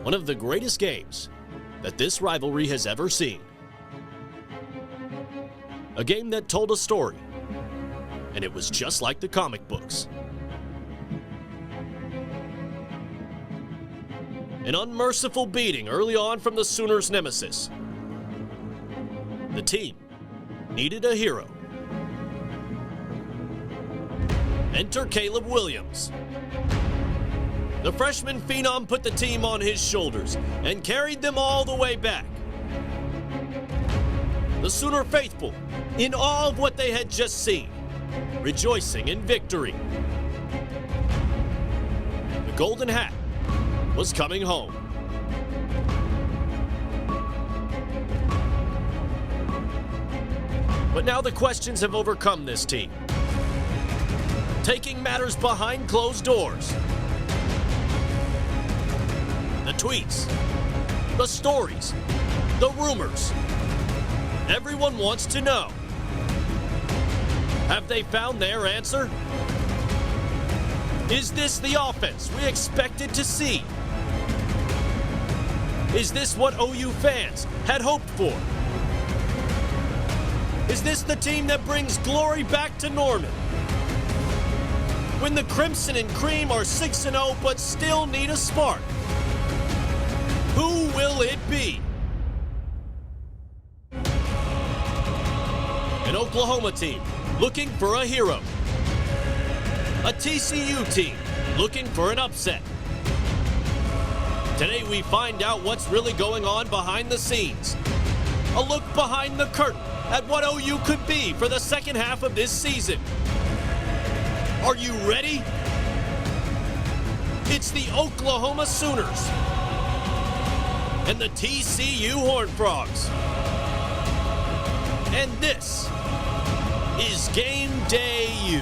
one of the greatest games that this rivalry has ever seen. A game that told a story, and it was just like the comic books. An unmerciful beating early on from the Sooners' nemesis. The team needed a hero. Enter Caleb Williams. The freshman phenom put the team on his shoulders and carried them all the way back. The Sooner faithful, in awe of what they had just seen, rejoicing in victory. The Golden Hat was coming home. But now the questions have overcome this team, taking matters behind closed doors. The tweets, the stories, the rumors. Everyone wants to know. Have they found their answer? Is this the offense we expected to see? Is this what OU fans had hoped for? Is this the team that brings glory back to Norman? When the Crimson and Cream are 6-0 but still need a spark, who will it be? An Oklahoma team looking for a hero. A TCU team looking for an upset. Today we find out what's really going on behind the scenes. A look behind the curtain at what OU could be for the second half of this season. Are you ready? It's the Oklahoma Sooners and the TCU Horned Frogs. And this is Game Day U.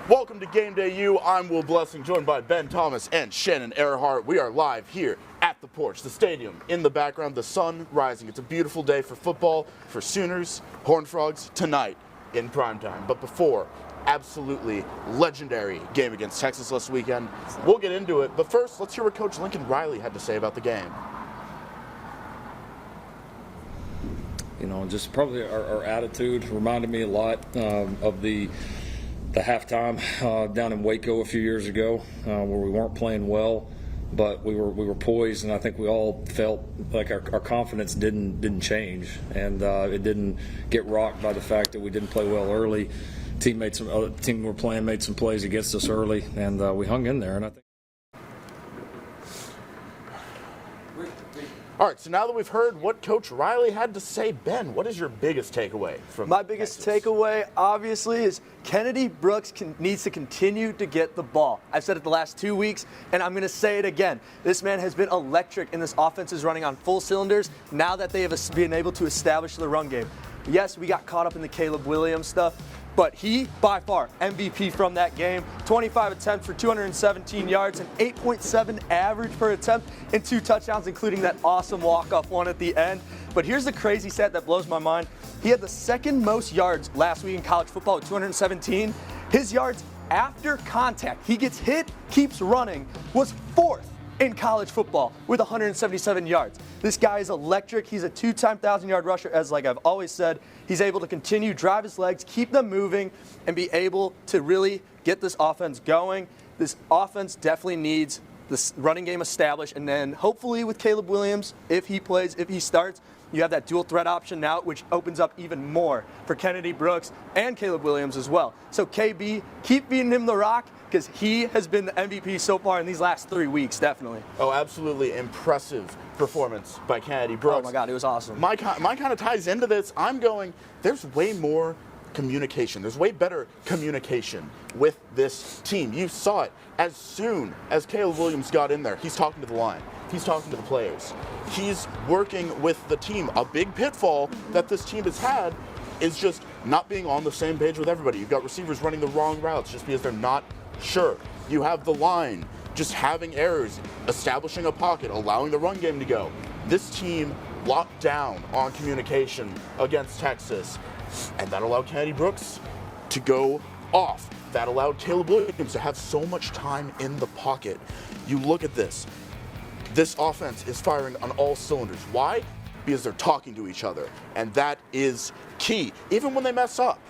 Welcome to Game Day U. I'm Will Blessing, joined by Ben Thomas and Shannon Earhart. We are live here at the porch, the stadium. In the background, the sun rising. It's a beautiful day for football, for Sooners, Horned Frogs, tonight in primetime. But before, absolutely legendary game against Texas last weekend. We'll get into it, but first, let's hear what Coach Lincoln Riley had to say about the game. You know, just probably our attitude reminded me a lot of the halftime down in Waco a few years ago, where we weren't playing well, but we were poised, and I think we all felt like our confidence didn't change, and it didn't get rocked by the fact that we didn't play well early. Team we're playing made some plays against us early, and we hung in there, and I think. All right, so now that we've heard what Coach Riley had to say, Ben, what is your biggest takeaway from My biggest takeaway, obviously, is Kennedy Brooks needs to continue to get the ball. I've said it the last 2 weeks, and I'm going to say it again. This man has been electric, and this offense is running on full cylinders now that they have been able to establish the run game. Yes, we got caught up in the Caleb Williams stuff, but he, by far, MVP from that game. 25 attempts for 217 yards, and 8.7 average per attempt, and 2 touchdowns, including that awesome walk-off one at the end. But here's the crazy stat that blows my mind. He had the second most yards last week in college football with 217. His yards after contact, he gets hit, keeps running, was 4th in college football with 177 yards. This guy is electric. He's a 2-time 1,000-yard rusher, as like I've always said. He's able to continue, drive his legs, keep them moving, and be able to really get this offense going. This offense definitely needs the running game established, and then hopefully with Caleb Williams, if he plays, if he starts, you have that dual threat option now, which opens up even more for Kennedy Brooks and Caleb Williams as well. So KB, keep feeding him the rock, because he has been the MVP so far in these last 3 weeks, definitely. Oh, absolutely impressive performance by Kennedy Brooks. Oh my God, it was awesome. My kind of ties into this. I'm going, there's way more communication. There's way better communication with this team. You saw it as soon as Caleb Williams got in there. He's talking to the line. He's talking to the players. He's working with the team. A big pitfall that this team has had is just not being on the same page with everybody. You've got receivers running the wrong routes just because they're not sure. You have the line just having errors, establishing a pocket, allowing the run game to go. This team locked down on communication against Texas, and that allowed Kennedy Brooks to go off. That allowed Caleb Williams to have so much time in the pocket. You look at this. This offense is firing on all cylinders. Why? Because they're talking to each other, and that is key. Even when they mess up,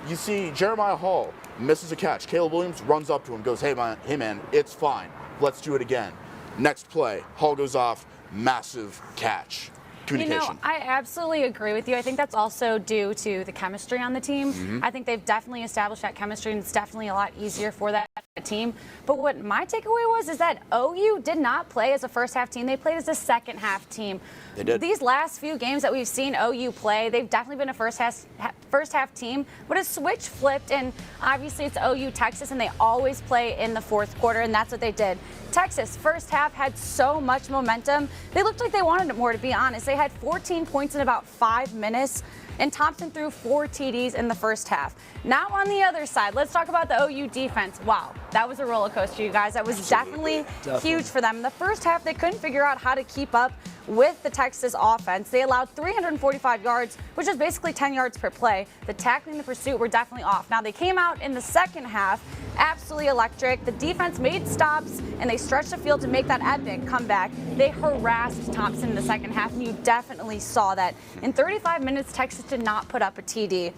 you see Jeremiah Hall misses a catch. Caleb Williams runs up to him, goes, hey man, it's fine. Let's do it again. Next play, Hall goes off, massive catch. Communication. You know, I absolutely agree with you. I think that's also due to the chemistry on the team. I think they've definitely established that chemistry, and it's definitely a lot easier for that team. But what my takeaway was is that OU did not play as a first-half team. They played as a second-half team. They did. These last few games that we've seen OU play, they've definitely been a first-half team, but a switch flipped, and obviously it's OU Texas, and they always play in the fourth quarter, and that's what they did. Texas, first half, had so much momentum. They looked like they wanted it more, to be honest. They had 14 points in about 5 minutes, and Thompson threw 4 TDs in the first half. Now on the other side, let's talk about the OU defense. Wow, that was a roller coaster, you guys. That was definitely huge for them. In the first half, they couldn't figure out how to keep up with the Texas offense. They allowed 345 yards, which is basically 10 yards per play. The tackling and the pursuit were definitely off. Now, they came out in the second half absolutely electric. The defense made stops, and they stretched the field to make that epic comeback. They harassed Thompson in the second half, and you definitely saw that. In 35 minutes, Texas did not put up a TD.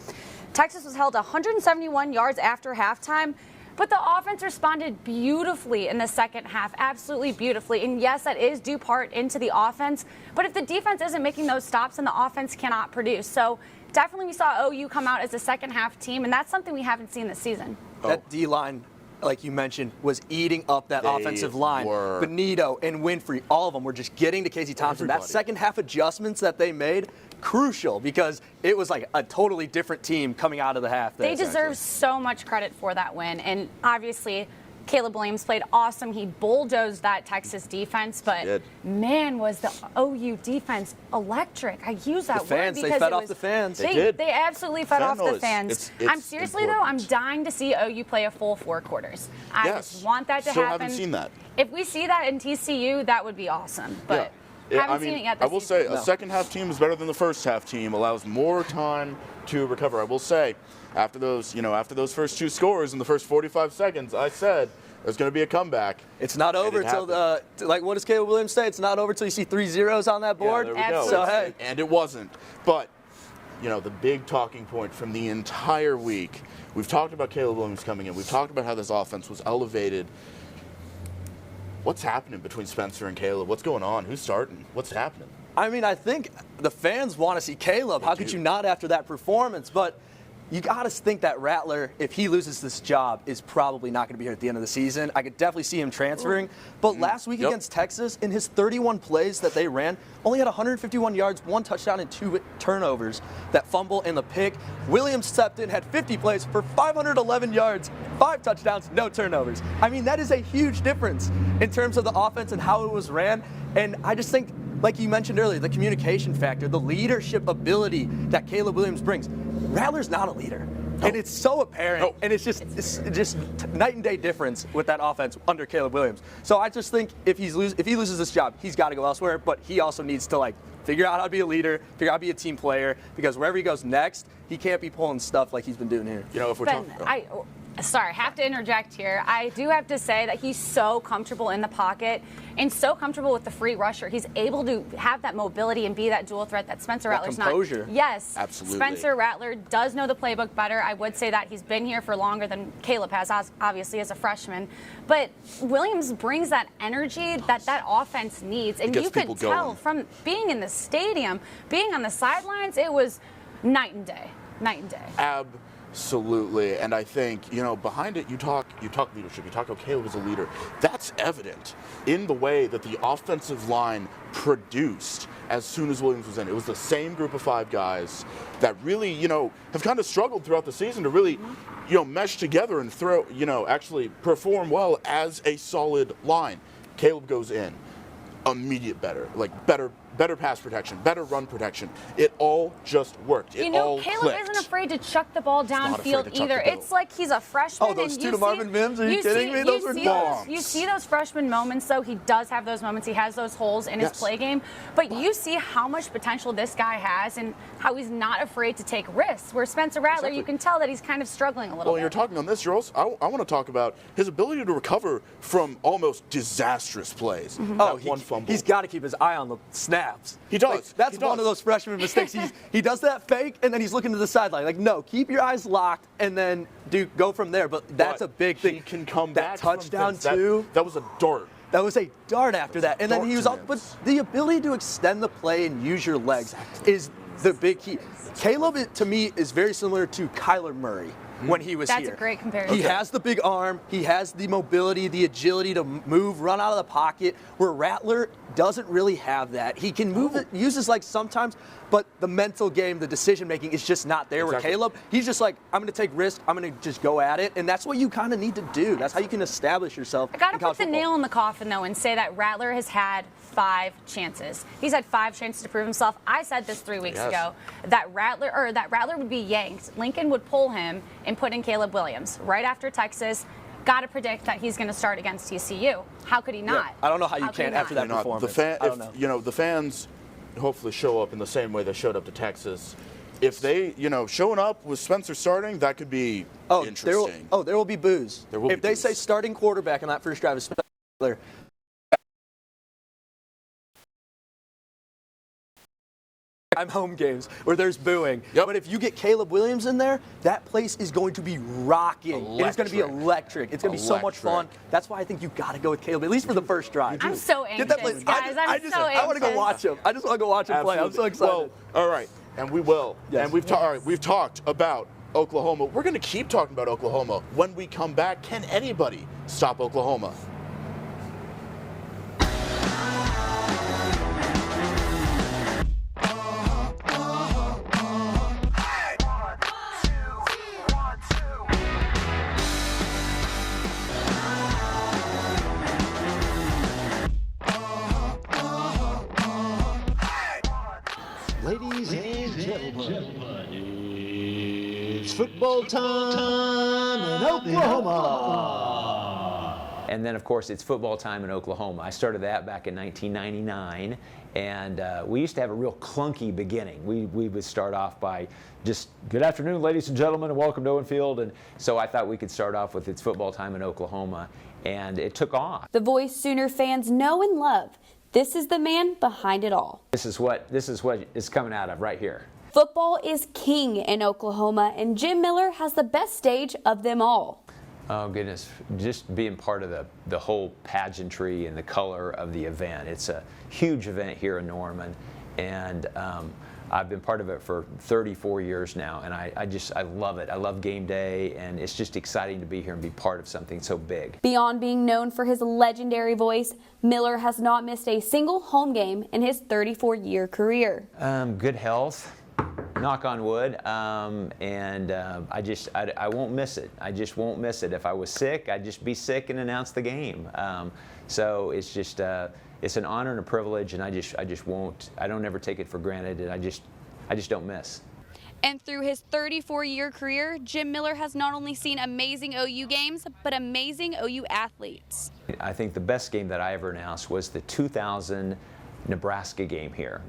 Texas was held 171 yards after halftime, but the offense responded beautifully in the second half, absolutely beautifully. And yes, that is due part into the offense, but if the defense isn't making those stops, then the offense cannot produce. So definitely we saw OU come out as a second half team, and that's something we haven't seen this season. That D-line, like you mentioned, was eating up that offensive line. Bonito and Winfrey, all of them were just getting to Casey Thompson. That second half adjustments that they made, crucial, because it was like a totally different team coming out of the half. They deserve so much credit for that win, and obviously Caleb Williams played awesome. He bulldozed that Texas defense, but man, was the OU defense electric. I use that word because they fed off the fans. They absolutely fed off the fans. It's seriously though, I'm dying to see OU play a full 4 quarters. I just want that to Still happen. haven't seen that. If we see that in TCU, that would be awesome. But haven't seen it yet. I will say a second half team is better than the first half team. Allows more time to recover. I will say, after those first 2 scores in the first 45 seconds, I said there's going to be a comeback. It's not over till like what does Caleb Williams say? It's not over till you see 3 zeros on that board. Yeah, there we go. So hey, and it wasn't. But the big talking point from the entire week. We've talked about Caleb Williams coming in. We've talked about how this offense was elevated. What's happening between Spencer and Caleb? What's going on? Who's starting? What's happening? I mean, I think the fans want to see Caleb. How could you not after that performance? But you got to think that Rattler, if he loses this job, is probably not going to be here at the end of the season. I could definitely see him transferring. But last week against Texas, in his 31 plays that they ran, only had 151 yards, 1 touchdown, and 2 turnovers. That fumble and the pick. Williams stepped in, had 50 plays for 511 yards, 5 touchdowns, no turnovers. I mean, that is a huge difference in terms of the offense and how it was ran. And I just think, like you mentioned earlier, the communication factor, the leadership ability that Caleb Williams brings. Rattler's not a leader, and it's so apparent, and it's just night and day difference with that offense under Caleb Williams. So I just think if he loses this job, he's got to go elsewhere, but he also needs to figure out how to be a leader, figure out how to be a team player, because wherever he goes next, he can't be pulling stuff like he's been doing here. If we're Ben, talking, Sorry, I have to interject here. I do have to say that he's so comfortable in the pocket and so comfortable with the free rusher. He's able to have that mobility and be that dual threat that Spencer Rattler's composure. not. Yes, absolutely. Spencer Rattler does know the playbook better. I would say that he's been here for longer than Caleb has, obviously, as a freshman. But Williams brings that energy that offense needs. And you could tell from being in the stadium, being on the sidelines, it was night and day. Night and day. Absolutely, and I think, behind it, you talk leadership, you talk how Caleb is a leader. That's evident in the way that the offensive line produced as soon as Williams was in. It was the same group of 5 guys that really, have kind of struggled throughout the season to really, mesh together and actually perform well as a solid line. Caleb goes in, immediate better pass protection, better run protection. It all just worked. Caleb clicked. isn't afraid to chuck the ball downfield either. It's like he's a freshman. Oh, those two to Marvin Mims? Are you kidding me? Those were bombs. You see those freshman moments, though. He does have those moments. He has those holes in his play game. But you see how much potential this guy has and how he's not afraid to take risks. Where Spencer Rattler, you can tell that he's kind of struggling a little bit. Well, you're talking on this, I want to talk about his ability to recover from almost disastrous plays. One fumble. He's got to keep his eye on the snaps. He does. That's one of those freshman mistakes. He does that fake, and then he's looking to the sideline. Like, no, keep your eyes locked, and then go from there. But that's a big thing. He can come that back. Touchdown, too. That was a dart. That was a dart after that. And then he was but the ability to extend the play and use your legs is the big key. Caleb, to me, is very similar to Kyler Murray when he was here. That's a great comparison. He has the big arm. He has the mobility, the agility to move, run out of the pocket, where Rattler doesn't really have that. He can move it, uses like sometimes, but the mental game, the decision-making is just not there. Where Caleb, he's just like, I'm going to take risks. I'm going to just go at it. And that's what you kind of need to do. That's how you can establish yourself. I got to put the nail in the coffin, though, and say that Rattler has had 5 chances. He's had 5 chances to prove himself. I said this 3 weeks ago, that Rattler would be yanked. Lincoln would pull him and put in Caleb Williams right after Texas. Got to predict that he's going to start against TCU. How could he not? Yeah, I don't know how you can't after that performance. I don't know. The fans hopefully show up in the same way they showed up to Texas. If they, showing up with Spencer starting, that could be interesting. There will be boos. If they say starting quarterback on that first drive is Spencer, I'm home games where there's booing. But if you get Caleb Williams in there, that place is going to be rocking. It's going to be electric. It's going to be so much fun. That's why I think you got to go with Caleb, at least for the first drive. I'm so anxious, guys. I want to go watch him. I just want to go watch him play. I'm so excited. Well, all right, and we will. Yes. And we've talked about Oklahoma. We're going to keep talking about Oklahoma. When we come back, can anybody stop Oklahoma? Ladies and gentlemen, it's football time in Oklahoma. And then, of course, it's football time in Oklahoma. I started that back in 1999, and we used to have a real clunky beginning. We would start off by just, good afternoon, ladies and gentlemen, and welcome to Mayfield. And so I thought we could start off with it's football time in Oklahoma, and it took off. The voice Sooner fans know and love. This is the man behind it all. This is what is coming out of right here. Football is king in Oklahoma, and Jim Miller has the best stage of them all. Oh, goodness. Just being part of the whole pageantry and the color of the event. It's a huge event here in Norman, and I've been part of it for 34 years now, and I love it. I love game day, and it's just exciting to be here and be part of something so big. Beyond being known for his legendary voice, Miller has not missed a single home game in his 34-year career. Good health, knock on wood, and I won't miss it. I just won't miss it. If I was sick, I'd just be sick and announce the game. So it's just it's an honor and a privilege, and I don't ever take it for granted, and I just don't miss. And through his 34-year career, Jim Miller has not only seen amazing OU games, but amazing OU athletes. I think the best game that I ever announced was the 2000 Nebraska game here.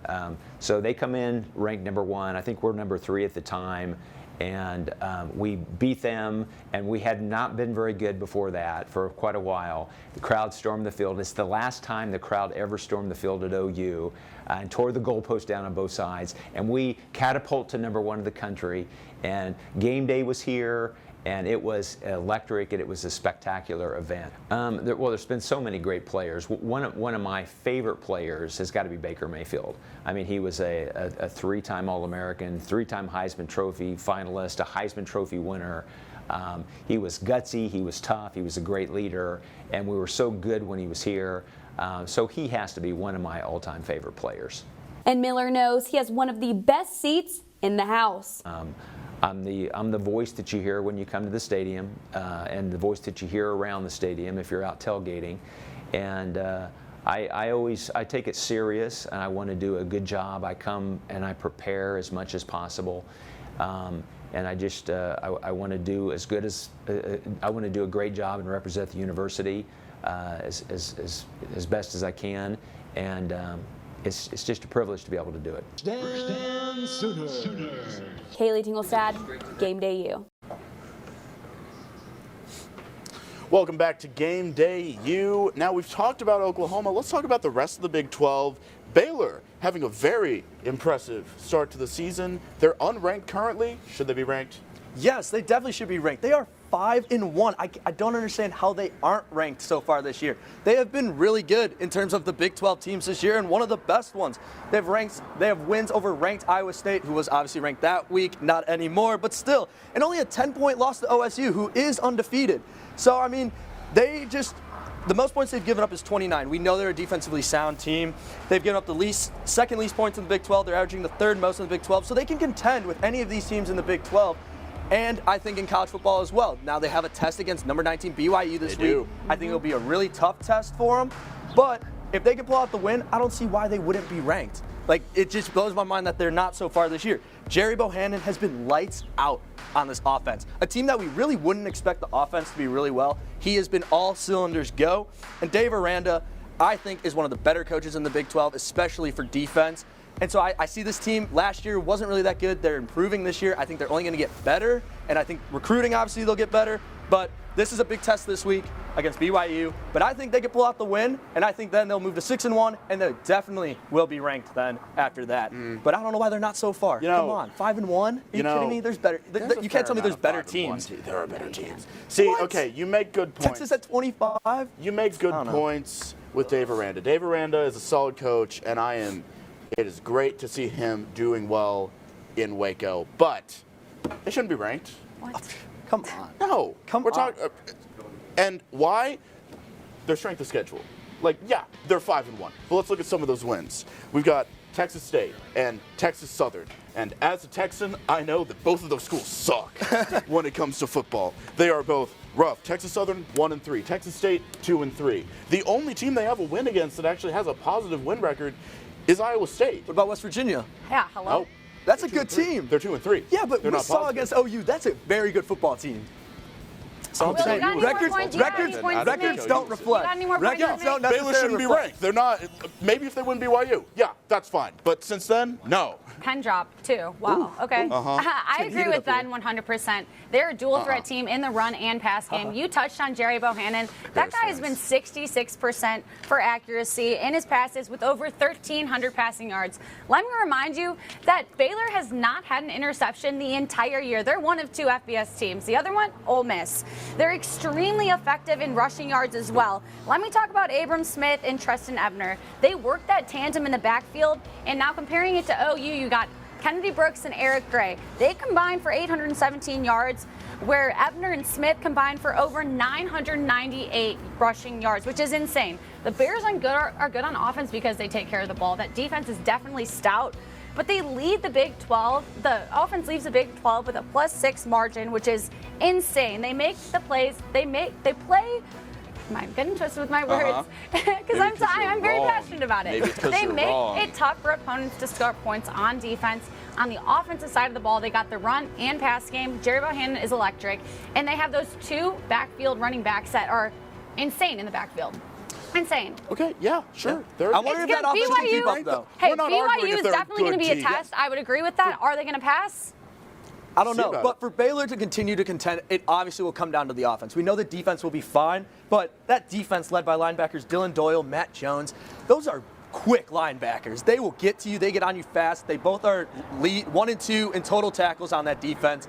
So they come in ranked number 1. I think we're number 3 at the time. and we beat them, and we had not been very good before that for quite a while. The crowd stormed the field. It's the last time the crowd ever stormed the field at OU and tore the goalpost down on both sides, and we catapult to #1 of the country, and game day was here, and it was electric, and it was a spectacular event. There's been so many great players. One of my favorite players has got to be Baker Mayfield. I mean, he was a 3-time All-American, 3-time Heisman Trophy finalist, a Heisman Trophy winner. He was gutsy, he was tough, he was a great leader, and we were so good when he was here. So he has to be one of my all-time favorite players. And Miller knows he has one of the best seats in the house. I'm the voice that you hear when you come to the stadium, and the voice that you hear around the stadium if you're out tailgating. And I take it serious, and I want to do a good job. I come and I prepare as much as possible, and I just I want to do as good as I want to do a great job and represent the university as best as I can, and it's just a privilege to be able to do it. Stand Sooner. Kaylee Tinglestad, GameDayU. Welcome back to Game Day U. Now we've talked about Oklahoma. Let's talk about the rest of the Big 12. Baylor having a very impressive start to the season. They're unranked currently. Should they be ranked? Yes, they definitely should be ranked. They are 5-1. I don't understand how they aren't ranked so far this year. They have been really good in terms of the Big 12 teams this year, and one of the best ones. They have wins over ranked Iowa State, who was obviously ranked that week, not anymore, but still, and only a 10-point loss to OSU, who is undefeated. So I mean, the most points they've given up is 29. We know they're a defensively sound team. They've given up the second least points in the Big 12. They're averaging the third most in the Big 12, so they can contend with any of these teams in the Big 12. And I think in college football as well. Now they have a test against number 19 BYU this week. I think it'll be a really tough test for them. But if they can pull out the win, I don't see why they wouldn't be ranked. Like, it just blows my mind that they're not so far this year. Jerry Bohannon has been lights out on this offense. A team that we really wouldn't expect the offense to be really well. He has been all cylinders go. And Dave Aranda, I think, is one of the better coaches in the Big 12, especially for defense. And so I see this team last year wasn't really that good. They're improving this year. I think they're only going to get better. And I think recruiting, obviously, they'll get better. But this is a big test this week against BYU. But I think they can pull out the win. And I think then they'll move to 6-1. And they definitely will be ranked then after that. But I don't know why they're not so far. Come on, 5-1? Are you kidding me? There's better. You can't tell me there's better teams. There are better teams. See, okay, you make good points. Texas at 25? You make good points with Dave Aranda. Dave Aranda is a solid coach, and it is great to see him doing well in Waco, but they shouldn't be ranked. What? Come on. No. We're talking. And why? Their strength of schedule. Like, yeah, they're 5-1. But let's look at some of those wins. We've got Texas State and Texas Southern. And as a Texan, I know that both of those schools suck when it comes to football. They are both rough. Texas Southern, 1-3. Texas State, 2-3. The only team they have a win against that actually has a positive win record is Iowa State. What about West Virginia? Yeah, hello. Oh, That's a good team. They're 2-3. Yeah, but they're we not saw positive. against OU, that's a very good football team. So I'm Will, saying you got any more records points? You got any points to records make? don't You reflect. got any more points to Records make? don't Baylor necessarily shouldn't be reflect. ranked. They're not. Maybe if they win BYU, yeah, that's fine. But since then, no. Pen drop, too. Wow. Okay. I agree with that 100%. They're a dual threat team in the run and pass game. You touched on Jerry Bohannon. That guy has been 66% for accuracy in his passes with over 1,300 passing yards. Let me remind you that Baylor has not had an interception the entire year. They're one of 2 FBS teams. The other one, Ole Miss. They're extremely effective in rushing yards as well. Let me talk about Abram Smith and Treston Ebner. They work that tandem in the backfield, and now comparing it to OU, you got Kennedy Brooks and Eric Gray. They combined for 817 yards, where Ebner and Smith combined for over 998 rushing yards, which is insane. The Bears are good on offense because they take care of the ball. That defense is definitely stout, but they lead the Big 12. The offense leaves the Big 12 with a +6 margin, which is insane. They make the plays. They play. I'm getting twisted with my words because I'm very passionate about it. They make it tough for opponents to score points on defense. On the offensive side of the ball, they got the run and pass game. Jerry Bohannon is electric, and they have those 2 backfield running backs that are insane in the backfield. Insane. Okay, yeah, sure. I wonder if that offense can keep up, though. Hey, We're not arguing BYU if is they're a definitely going to good be a team. test. I would agree with that. Are they going to pass? I don't See know. about But it. for Baylor to continue to contend, it obviously will come down to the offense. We know the defense will be fine, but that defense led by linebackers Dylan Doyle, Matt Jones, those are quick linebackers. They will get to you. They get on you fast. They both are lead 1 and 2 in total tackles on that defense.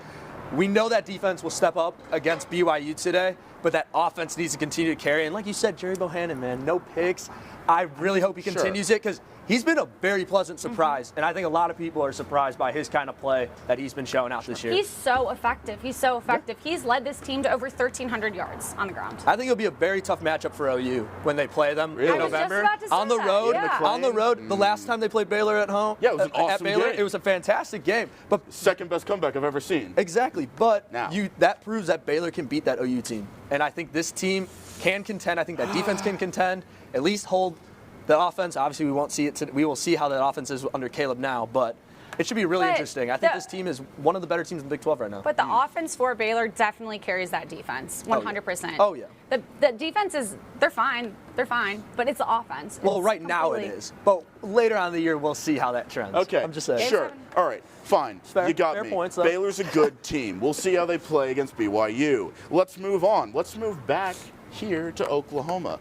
We know that defense will step up against BYU today, but that offense needs to continue to carry. And like you said, Jerry Bohannon, man, no picks. I really hope he continues it because he's been a very pleasant surprise, and I think a lot of people are surprised by his kind of play that he's been showing out this year. He's so effective. He's led this team to over 1,300 yards on the ground. I think it'll be a very tough matchup for OU when they play them in I was just November. about to say On the that, road, yeah. on the road. The last time they played Baylor at home, Yeah, it was an at awesome Baylor, game. it was a fantastic game. But Second best comeback I've ever seen. exactly, but Now. that proves that Baylor can beat that OU team, and I think this team can contend. I think that defense can contend, at least hold the offense. Obviously, we won't see it. We will see how that offense is under Caleb now, but it should be really But interesting. I think the- this team is one of the better teams in the Big 12 right now. But the offense for Baylor definitely carries that defense, 100%. Oh, yeah. The defense is, they're fine, but it's the offense. Well, It's right now it completely- is, but later on in the year we'll see how that trends. Okay. I'm just saying. Sure. All right. Fine. Fair- You got fair me. points, though. Baylor's a good team. We'll see how they play against BYU. Let's move on. Let's move back here to Oklahoma.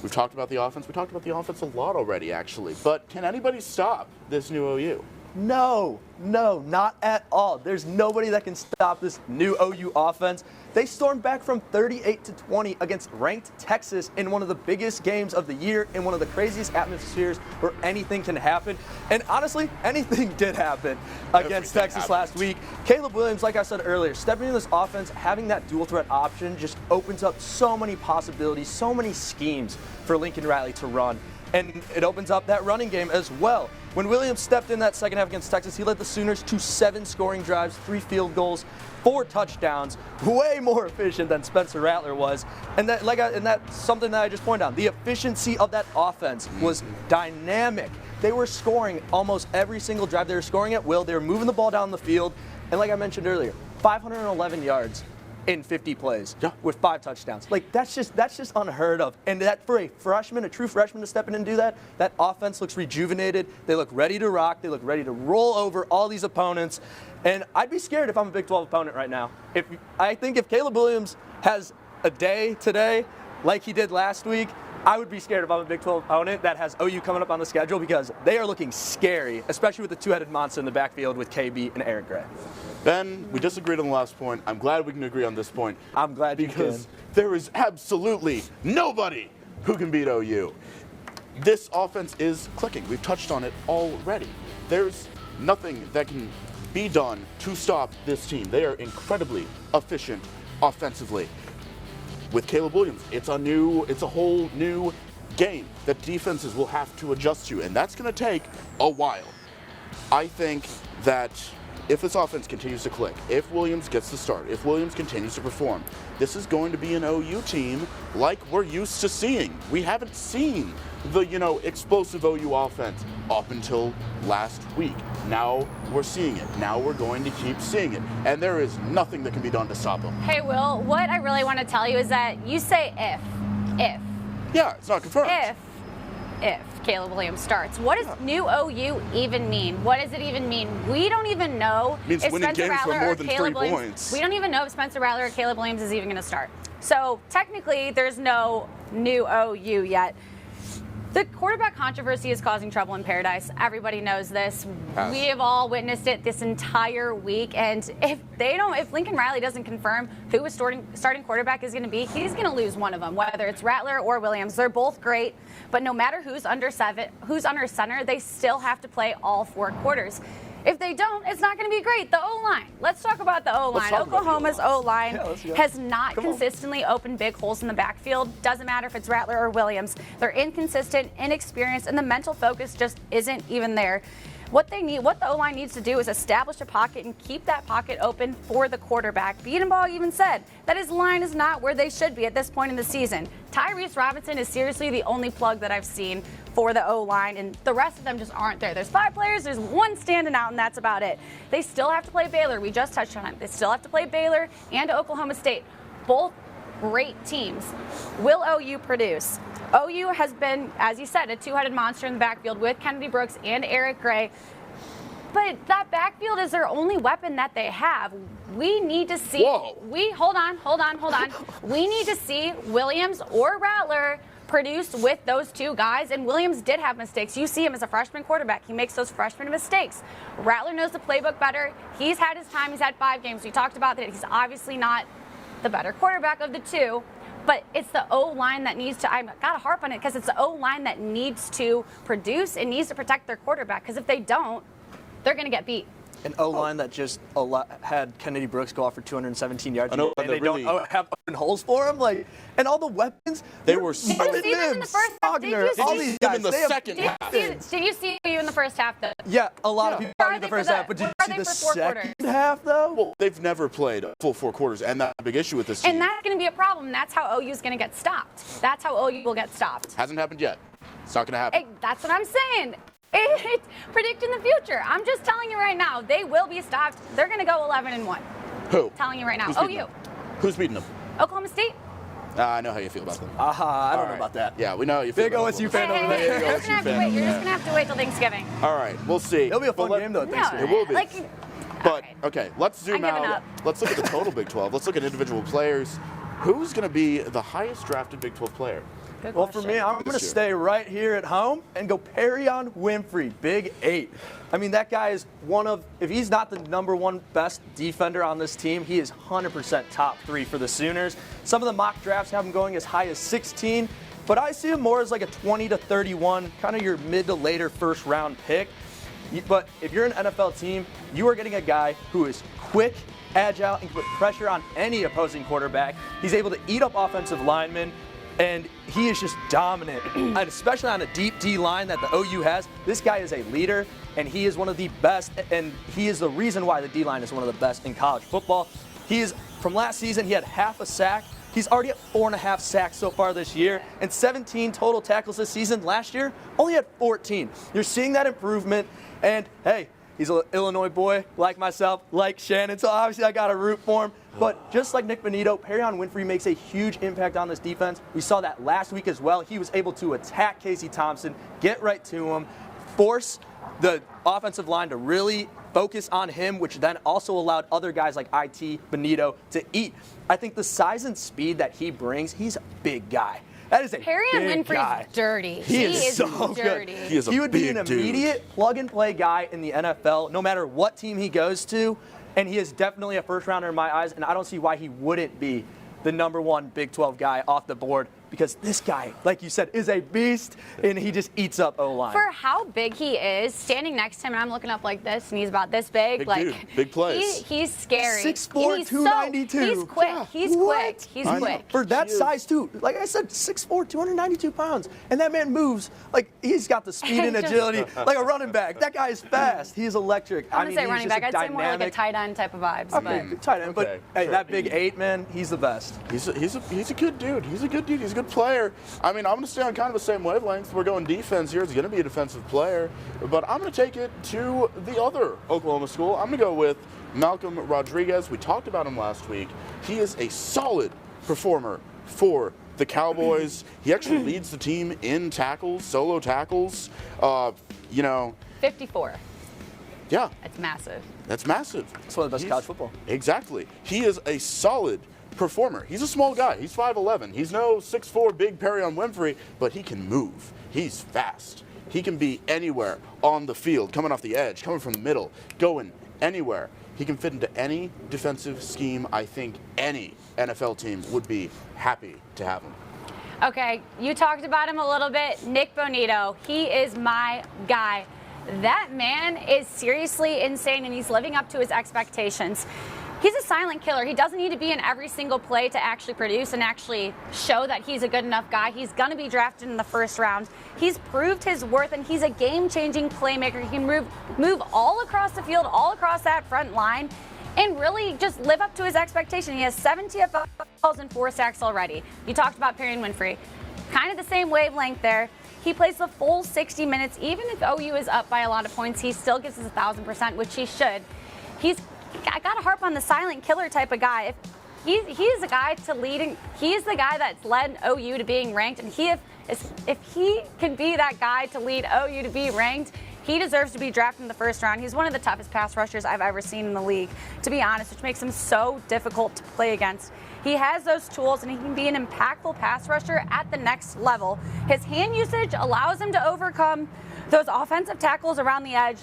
We've talked about the offense. We talked about the offense a lot already, actually. But can anybody stop this new OU? No, not at all. There's nobody that can stop this new OU offense. They stormed back from 38-20 against ranked Texas in one of the biggest games of the year, in one of the craziest atmospheres where anything can happen. And honestly, anything did happen against Everything Texas happened. last week. Caleb Williams, like I said earlier, stepping in this offense, having that dual threat option just opens up so many possibilities, so many schemes for Lincoln Riley to run. And it opens up that running game as well. When Williams stepped in that second half against Texas, he led the Sooners to 7 scoring drives, 3 field goals, 4 touchdowns, way more efficient than Spencer Rattler was. And that's something that I just pointed out. The efficiency of that offense was dynamic. They were scoring almost every single drive. They were scoring at will. They were moving the ball down the field. And like I mentioned earlier, 511 yards in 50 plays with 5 touchdowns. Like that's just unheard of. And that for a freshman, a true freshman to step in and do that offense looks rejuvenated. They look ready to rock. They look ready to roll over all these opponents. And I'd be scared if I'm a Big 12 opponent right now. I think if Caleb Williams has a day today like he did last week, I would be scared if I'm a Big 12 opponent that has OU coming up on the schedule because they are looking scary, especially with the two-headed monster in the backfield with KB and Eric Gray. Ben, we disagreed on the last point. I'm glad we can agree on this point. I'm glad you because can. there is absolutely nobody who can beat OU. This offense is clicking. We've touched on it already. There's nothing that can be done to stop this team. They are incredibly efficient offensively. With Caleb Williams, it's a whole new game that defenses will have to adjust to, and that's going to take a while. I think that if this offense continues to click, if Williams gets the start, if Williams continues to perform, this is going to be an OU team like we're used to seeing. We haven't seen the, explosive OU offense up until last week. Now we're seeing it. Now we're going to keep seeing it. And there is nothing that can be done to stop them. Hey, Will, what I really want to tell you is that you say if. Yeah, it's not confirmed. If Caleb Williams starts. What does new OU even mean? What does it even mean? We don't even know It means if winning Spencer games by Rattler more or than Caleb 3 Williams. points. We don't even know if Spencer Rattler or Caleb Williams is even going to start. So technically, there's no new OU yet. The quarterback controversy is causing trouble in paradise. Everybody knows this. Yes. We have all witnessed it this entire week. And if Lincoln Riley doesn't confirm who his starting quarterback is going to be, he's going to lose one of them, whether it's Rattler or Williams. They're both great, but no matter who's under center, they still have to play all 4 quarters. If they don't, it's not going to be great. The O-line. Let's talk about the O-line. talk about the Oklahoma's O-line let's go. has not Come on. consistently opened big holes in the backfield. Doesn't matter if it's Rattler or Williams. They're inconsistent, inexperienced, and the mental focus just isn't even there. What the O-line needs to do is establish a pocket and keep that pocket open for the quarterback. Beatenbaugh even said that his line is not where they should be at this point in the season. Tyrese Robinson is seriously the only plug that I've seen for the O-line, and the rest of them just aren't there. There's 5 players, there's 1 standing out, and that's about it. They still have to play Baylor. We just touched on it. They still have to play Baylor and Oklahoma State. Both great teams. Will OU produce? OU has been, as you said, a two-headed monster in the backfield with Kennedy Brooks and Eric Gray. But that backfield is their only weapon that they have. We need to see. Whoa. Hold on. We need to see Williams or Rattler produce with those two guys. And Williams did have mistakes. You see him as a freshman quarterback. He makes those freshman mistakes. Rattler knows the playbook better. He's had his time. He's had 5 games. We talked about that. He's obviously not the better quarterback of the two. But it's the O-line that needs to, I've got to harp on it because it's the O-line that needs to produce and needs to protect their quarterback. Because if they don't, they're going to get beat. An O-line that just had Kennedy Brooks go off for 217 yards. And they really, don't have open holes for him. Like, and all the weapons. They were so. Did you see them in the first half? Did you see them in the second half? Did you see you in the first half, though? Yeah, a lot of people Where are in the they first for half. But did where you are see they the for 4 second quarters? half, though? Well, they've never played a full 4 quarters, and that's a big issue with this team. And that's going to be a problem. That's how OU is going to get stopped. That's how OU will get stopped. Hasn't happened yet. It's not going to happen. That's what I'm saying. Predict in the future. I'm just telling you right now, they will be stopped. They're going to go 11-1. Who? Telling you right now. Who's beating OU. them? Who's beating them? Oklahoma State. I know how you feel about them. I don't know right. about that. Yeah, we know how you feel. Big about OSU them. fan over there. You're just going to have to wait till Thanksgiving. All right, we'll see. It'll be a fun game, though, Thanksgiving. It will be. But, okay. okay, let's zoom I'm giving out. up. Let's look at the total Big 12. Let's look at individual players. Who's going to be the highest drafted Big 12 player? Good Well, for question. me, I'm going to year. stay right here at home and go Perrion Winfrey, Big 8. I mean, that guy is if he's not the #1 best defender on this team, he is 100% top 3 for the Sooners. Some of the mock drafts have him going as high as 16, but I see him more as like a 20 to 31, kind of your mid to later first round pick. But if you're an NFL team, you are getting a guy who is quick, agile, and can put pressure on any opposing quarterback. He's able to eat up offensive linemen. And he is just dominant, and especially on a deep D line that the OU has. This guy is a leader, and he is one of the best, and he is the reason why the D line is one of the best in college football. From last season, he had half a sack. He's already at 4.5 sacks so far this year, and 17 total tackles this season. Last year, only had 14. You're seeing that improvement, and hey, he's an Illinois boy like myself, like Shannon, so obviously I got to root for him. But just like Nick Bonito, Perrion Winfrey makes a huge impact on this defense. We saw that last week as well. He was able to attack Casey Thompson, get right to him, force the offensive line to really focus on him, which then also allowed other guys like IT, Bonito to eat. I think the size and speed that he brings, he's a big guy. That is a Perrion big Winfrey's guy. He is so dirty. good. He would be an big dude. immediate plug-and-play guy in the NFL, no matter what team he goes to, and he is definitely a first-rounder in my eyes, and I don't see why he wouldn't be the #1 Big 12 guy off the board, because this guy, like you said, is a beast, and he just eats up O-line. For how big he is, standing next to him, and I'm looking up like this, and he's about this big. Big like dude, big plays. He's scary. 6'4", He's 292. He's quick. Yeah. He's What? quick. He's I know. quick. For that He is. size, too. Like I said, 6'4", 292 pounds. And that man moves like he's got the speed and Just- agility like a running back. That guy is fast. He's electric. I'm going to say he's running just back. a I'd say more like a dynamic- tight end type of vibes. Okay, But tight end. But Okay, hey, sure. that Big 8, man, he's the best. He's a good dude. He's a good dude. He's a good player. I mean, I'm going to stay on kind of the same wavelength. We're going defense here. He's going to be a defensive player. But I'm going to take it to the other Oklahoma school. I'm going to go with Malcolm Rodriguez. We talked about him last week. He is a solid performer for the Cowboys. He actually leads the team in tackles, solo tackles. 54. Yeah, That's massive. that's massive. That's one of the best college football. Exactly. He is a solid performer. He's a small guy. He's 5'11". He's no 6'4" big Perrion Winfrey, but he can move. He's fast. He can be anywhere on the field, coming off the edge, coming from the middle, going anywhere. He can fit into any defensive scheme. I think any NFL team would be happy to have him. Okay, you talked about him a little bit. Nick Bonito, he is my guy. That man is seriously insane, and he's living up to his expectations. He's a silent killer. He doesn't need to be in every single play to actually produce and actually show that he's a good enough guy. He's going to be drafted in the first round. He's proved his worth, and he's a game-changing playmaker. He can move all across the field, all across that front line, and really just live up to his expectation. He has 7 TFLs and 4 sacks already. You talked about Perrion Winfrey. Kind of the same wavelength there. He plays the full 60 minutes. Even if OU is up by a lot of points, he still gives us 1,000%, which he should. I got to harp on the silent killer type of guy. If he's the guy to leading, he's the guy that's led OU to being ranked, and if he can be that guy to lead OU to be ranked, He deserves to be drafted in the first round. He's one of the toughest pass rushers I've ever seen in the league, to be honest, which makes him so difficult to play against. He has those tools, and he can be an impactful pass rusher at the next level. His hand usage allows him to overcome those offensive tackles around the edge.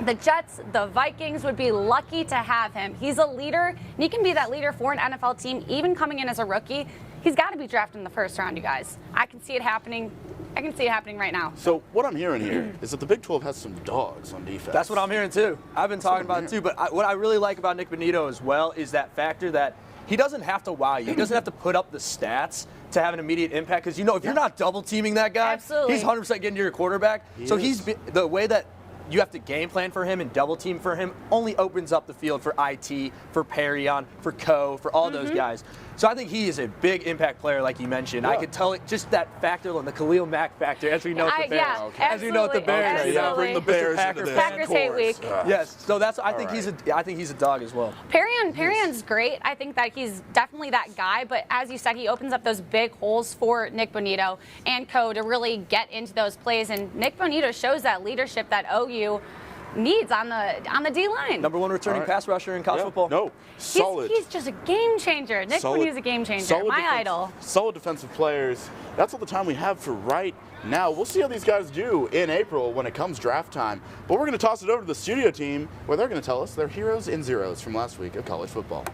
The Jets, the Vikings would be lucky to have him. He's a leader, and he can be that leader for an NFL team, even coming in as a rookie. He's got to be drafted in the first round, you guys. I can see it happening. I can see it happening right now. So what I'm hearing here is that the Big 12 has some dogs on defense. That's what I'm hearing too. I've been talking about it too, but what I really like about Nick Bonito as well is that factor that he doesn't have to wow you. He doesn't have to put up the stats to have an immediate impact, because if you're not double teaming that guy, absolutely, he's 100% getting to your quarterback. The way that you have to game plan for him and double team for him only opens up the field for IT, for Perrion, for Coe, for all those guys. So I think he is a big impact player, like you mentioned. I could tell it just that factor on the Khalil Mack factor, as we know with the Bears. Yeah, okay. As we know with the Bears. Okay, yeah, bring the Bears into this. Packers hate week. Yes, so I think he's a dog as well. Perrion's great. I think that he's definitely that guy, but as you said, he opens up those big holes for Nick Bonito and Coe to really get into those plays, and Nick Bonito shows that leadership that OU needs on the D-line. Number one returning pass rusher in college football. No, solid. He's just a game changer. Nick Bonito's a game changer. My idol. Solid defensive players. That's all the time we have for right now. We'll see how these guys do in April when it comes draft time. But we're going to toss it over to the studio team, where they're going to tell us their heroes and zeros from last week of college football.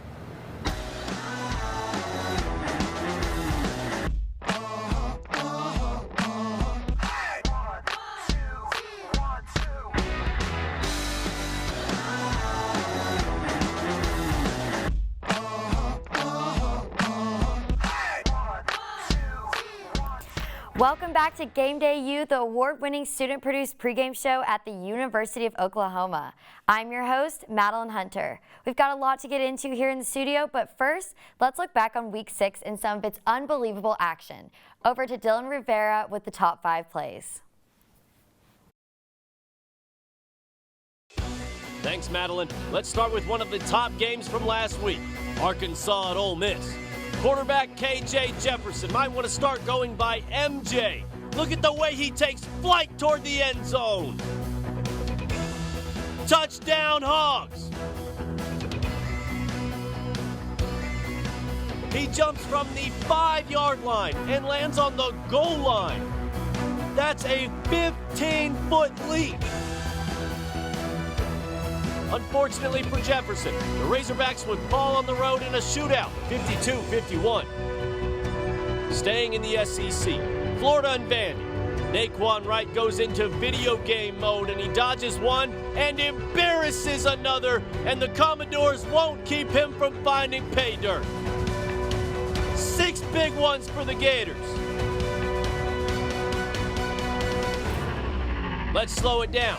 Welcome back to Game Day U, the award-winning student-produced pregame show at the University of Oklahoma. I'm your host, Madeline Hunter. We've got a lot to get into here in the studio, but first, let's look back on Week 6 and some of its unbelievable action. Over to Dylan Rivera with the top 5 plays. Thanks, Madeline. Let's start with one of the top games from last week, Arkansas at Ole Miss. Quarterback KJ Jefferson might want to start going by MJ. Look at the way he takes flight toward the end zone. Touchdown, Hogs. He jumps from the 5-yard line and lands on the goal line. That's a 15-foot leap. Unfortunately for Jefferson, the Razorbacks would fall on the road in a shootout, 52-51. Staying in the SEC, Florida and Vandy. Naquan Wright goes into video game mode, and he dodges one and embarrasses another, and the Commodores won't keep him from finding pay dirt. 6 big ones for the Gators. Let's slow it down.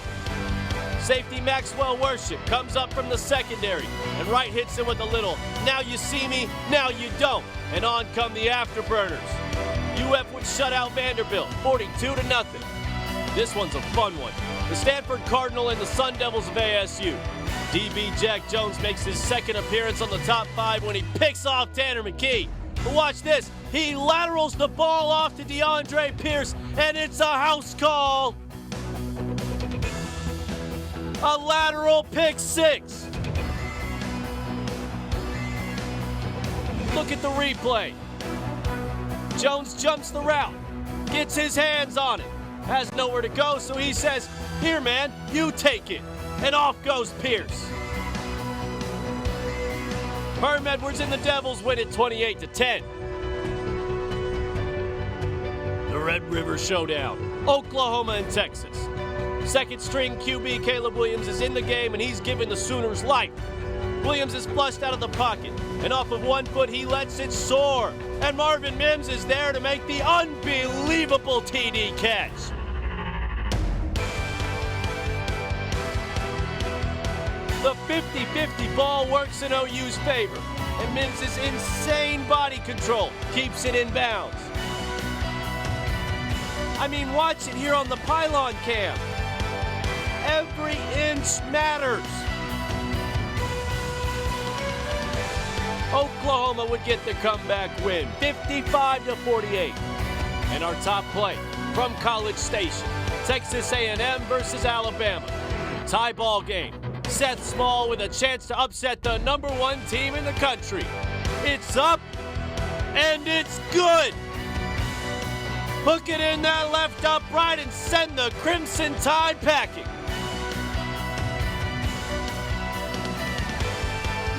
Safety Maxwell Worship comes up from the secondary, and Wright hits him with a little, now you see me, now you don't. And on come the afterburners. UF would shut out Vanderbilt, 42-0. This one's a fun one. The Stanford Cardinal and the Sun Devils of ASU. DB Jack Jones makes his second appearance on the top 5 when he picks off Tanner McKee. But watch this, he laterals the ball off to DeAndre Pierce, and it's a house call. A lateral pick 6. Look at the replay. Jones jumps the route, gets his hands on it, has nowhere to go, so he says, here man, you take it. And off goes Pierce. Herm Edwards and the Devils win it 28-10. The Red River Showdown, Oklahoma and Texas. Second string QB Caleb Williams is in the game, and he's giving the Sooners life. Williams is flushed out of the pocket, and off of 1 foot he lets it soar. And Marvin Mims is there to make the unbelievable TD catch. The 50-50 ball works in OU's favor, and Mims' insane body control keeps it in bounds. I mean, watch it here on the pylon cam. Every inch matters. Oklahoma would get the comeback win, 55-48. And our top play from College Station. Texas A&M versus Alabama. Tie ball game. Seth Small with a chance to upset the #1 team in the country. It's up, and it's good. Hook it in that left upright and send the Crimson Tide packing.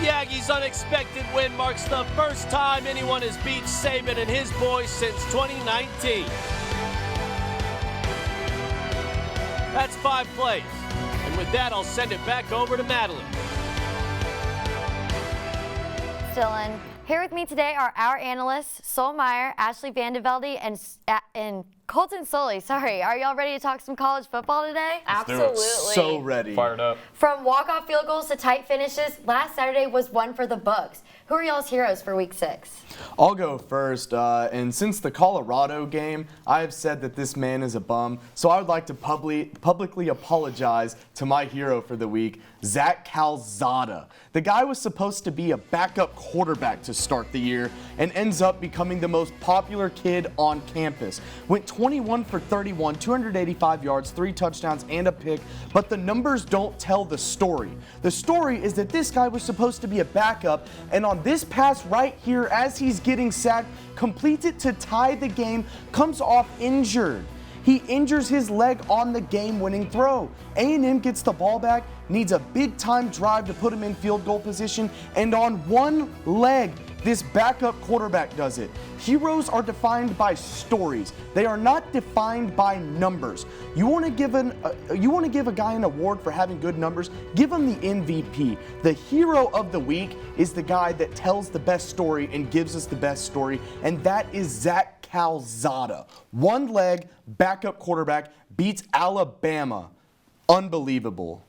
The Aggies' unexpected win marks the first time anyone has beat Saban and his boys since 2019. That's 5 plays. And with that, I'll send it back over to Madeline. Dylan. Here with me today are our analysts, Sol Meyer, Ashley Vandevelde, and Colton Soley. Sorry, are y'all ready to talk some college football today? Absolutely. So ready. Fired up. From walk-off field goals to tight finishes, last Saturday was one for the books. Who are y'all's heroes for Week 6? I'll go first, and since the Colorado game, I have said that this man is a bum, so I would like to publicly apologize to my hero for the week, Zach Calzada. The guy was supposed to be a backup quarterback to start the year and ends up becoming the most popular kid on campus. Went 21 for 31, 285 yards, 3 touchdowns, and a pick, but the numbers don't tell the story. The story is that this guy was supposed to be a backup, and on this pass right here, as he's getting sacked, completes it to tie the game, comes off injured. He injures his leg on the game-winning throw. A&M gets the ball back, needs a big-time drive to put him in field goal position, and on one leg, this backup quarterback does it. Heroes are defined by stories. They are not defined by numbers. You want to give a guy an award for having good numbers? Give him the MVP. The hero of the week is the guy that tells the best story and gives us the best story, and that is Zach Calzada. One leg, backup quarterback, beats Alabama. Unbelievable.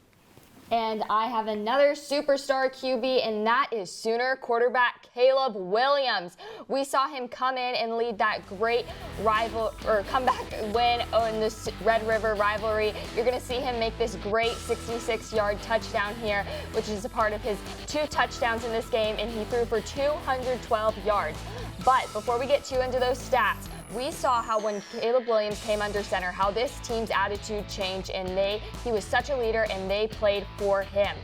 And I have another superstar QB, and that is Sooner quarterback Caleb Williams. We saw him come in and lead that great comeback win in this Red River rivalry. You're going to see him make this great 66-yard touchdown here, which is a part of his 2 touchdowns in this game, and he threw for 212 yards. But before we get too into those stats, we saw how when Caleb Williams came under center, how this team's attitude changed, and he was such a leader, and they played for him.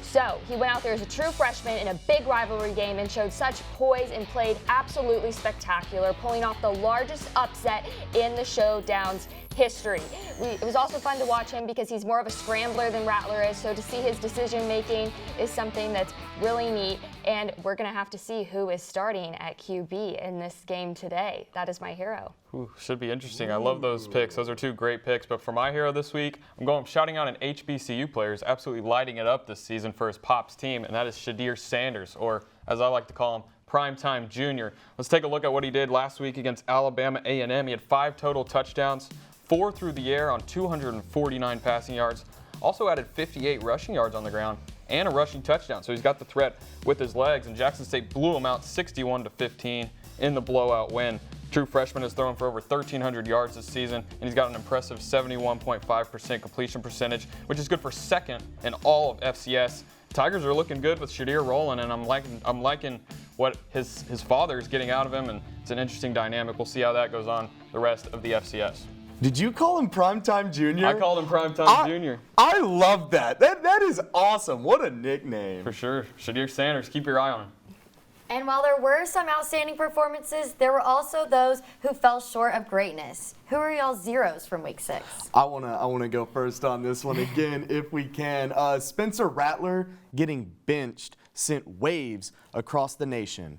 So he went out there as a true freshman in a big rivalry game and showed such poise and played absolutely spectacular, pulling off the largest upset in the showdown's history. It was also fun to watch him because he's more of a scrambler than Rattler is, so to see his decision making is something that's really neat, and we're going to have to see who is starting at QB in this game today. That is my hero. Ooh, should be interesting. I love those picks. Those are 2 great picks. But for my hero this week, I'm shouting out an HBCU player who's absolutely lighting it up this season for his Pops team, and that is Shadier Sanders, or as I like to call him, Primetime Junior. Let's take a look at what he did last week against Alabama A&M. He had 5 total touchdowns, 4 through the air on 249 passing yards. Also added 58 rushing yards on the ground and a rushing touchdown. So he's got the threat with his legs, and Jackson State blew him out 61-15 in the blowout win. True freshman has thrown for over 1,300 yards this season, and he's got an impressive 71.5% completion percentage, which is good for 2nd in all of FCS. Tigers are looking good with Shadier rolling, and I'm liking what his father is getting out of him, and it's an interesting dynamic. We'll see how that goes on the rest of the FCS. Did you call him Primetime Junior? I called him Primetime Junior. I love that. That is awesome. What a nickname. For sure. Shadier Sanders, keep your eye on him. And while there were some outstanding performances, there were also those who fell short of greatness. Who are y'all's zeros from Week 6? I wanna go first on this one again, if we can. Spencer Rattler getting benched sent waves across the nation.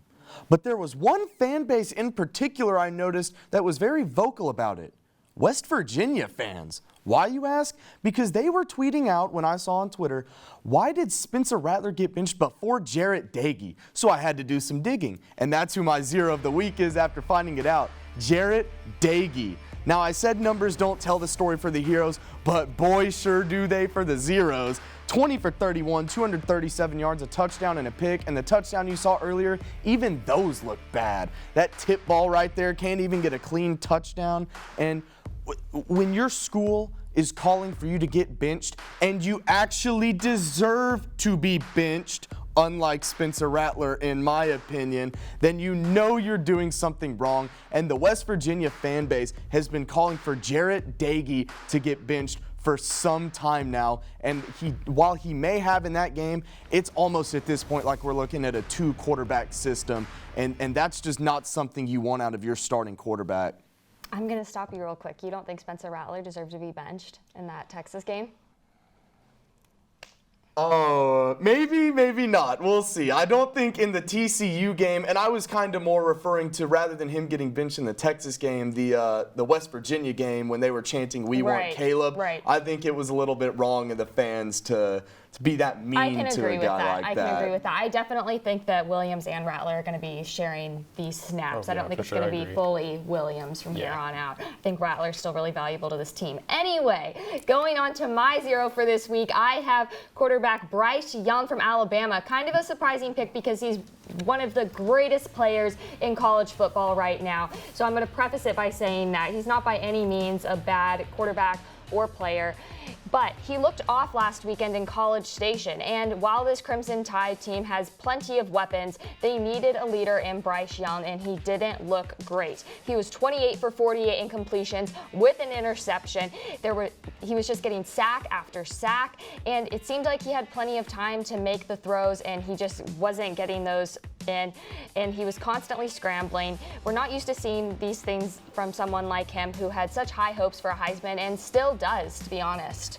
But there was one fan base in particular I noticed that was very vocal about it. West Virginia fans. Why, you ask? Because they were tweeting out when I saw on Twitter, why did Spencer Rattler get benched before Jarrett Doege? So I had to do some digging, and that's who my zero of the week is after finding it out, Jarrett Doege. Now, I said numbers don't tell the story for the heroes, but boy, sure do they for the zeros. 20 for 31, 237 yards, a touchdown and a pick, and the touchdown you saw earlier, even those look bad. That tip ball right there can't even get a clean touchdown, and when your school is calling for you to get benched and you actually deserve to be benched unlike Spencer Rattler, in my opinion, then you know you're doing something wrong. And the West Virginia fan base has been calling for Jarret Doege to get benched for some time now. And while he may have in that game, it's almost at this point like we're looking at a 2-quarterback system. And that's just not something you want out of your starting quarterback. I'm going to stop you real quick. You don't think Spencer Rattler deserves to be benched in that Texas game? Maybe, maybe not. We'll see. I don't think in the TCU game, and I was kind of more referring to, rather than him getting benched in the Texas game, the West Virginia game when they were chanting, "We want Caleb." Right. I think it was a little bit wrong of the fans to be that mean to a guy like that. I can agree with that. I definitely think that Williams and Rattler are going to be sharing these snaps. I don't think it's going to be fully Williams from here on out. I think Rattler's still really valuable to this team. Anyway, going on to my 0 for this week, I have quarterback Bryce Young from Alabama. Kind of a surprising pick because he's one of the greatest players in college football right now. So I'm going to preface it by saying that he's not by any means a bad quarterback or player. But he looked off last weekend in College Station, and while this Crimson Tide team has plenty of weapons, they needed a leader in Bryce Young, and he didn't look great. He was 28 for 48 in completions with an interception. He was just getting sack after sack, and it seemed like he had plenty of time to make the throws, and he just wasn't getting those in, and he was constantly scrambling. We're not used to seeing these things from someone like him who had such high hopes for a Heisman and still does, to be honest.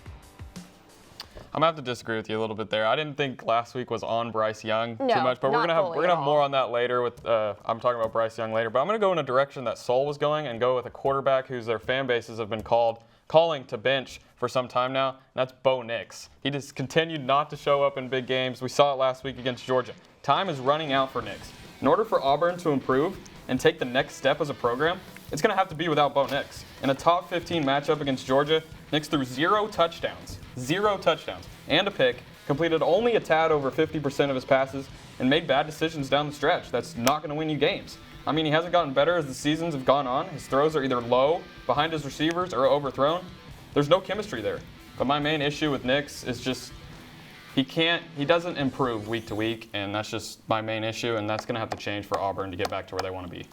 I'm gonna have to disagree with you a little bit there. I didn't think last week was on Bryce Young too much, but we're gonna have more on that later. With I'm talking about Bryce Young later, but I'm gonna go in a direction that Sol was going and go with a quarterback whose their fan bases have been calling to bench for some time now, and that's Bo Nix. He just continued not to show up in big games. We saw it last week against Georgia. Time is running out for Nix. In order for Auburn to improve and take the next step as a program, it's gonna have to be without Bo Nix. In a top 15 matchup against Georgia, Nix threw 0 touchdowns and a pick, completed only a tad over 50% of his passes, and made bad decisions down the stretch. That's not going to win you games. I mean, he hasn't gotten better as the seasons have gone on. His throws are either low, behind his receivers, or overthrown. There's no chemistry there. But my main issue with Nix is just he doesn't improve week to week, and that's just my main issue, and that's going to have to change for Auburn to get back to where they want to be.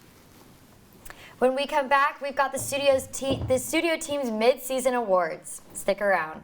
When we come back, we've got the studio team's mid-season awards. Stick around.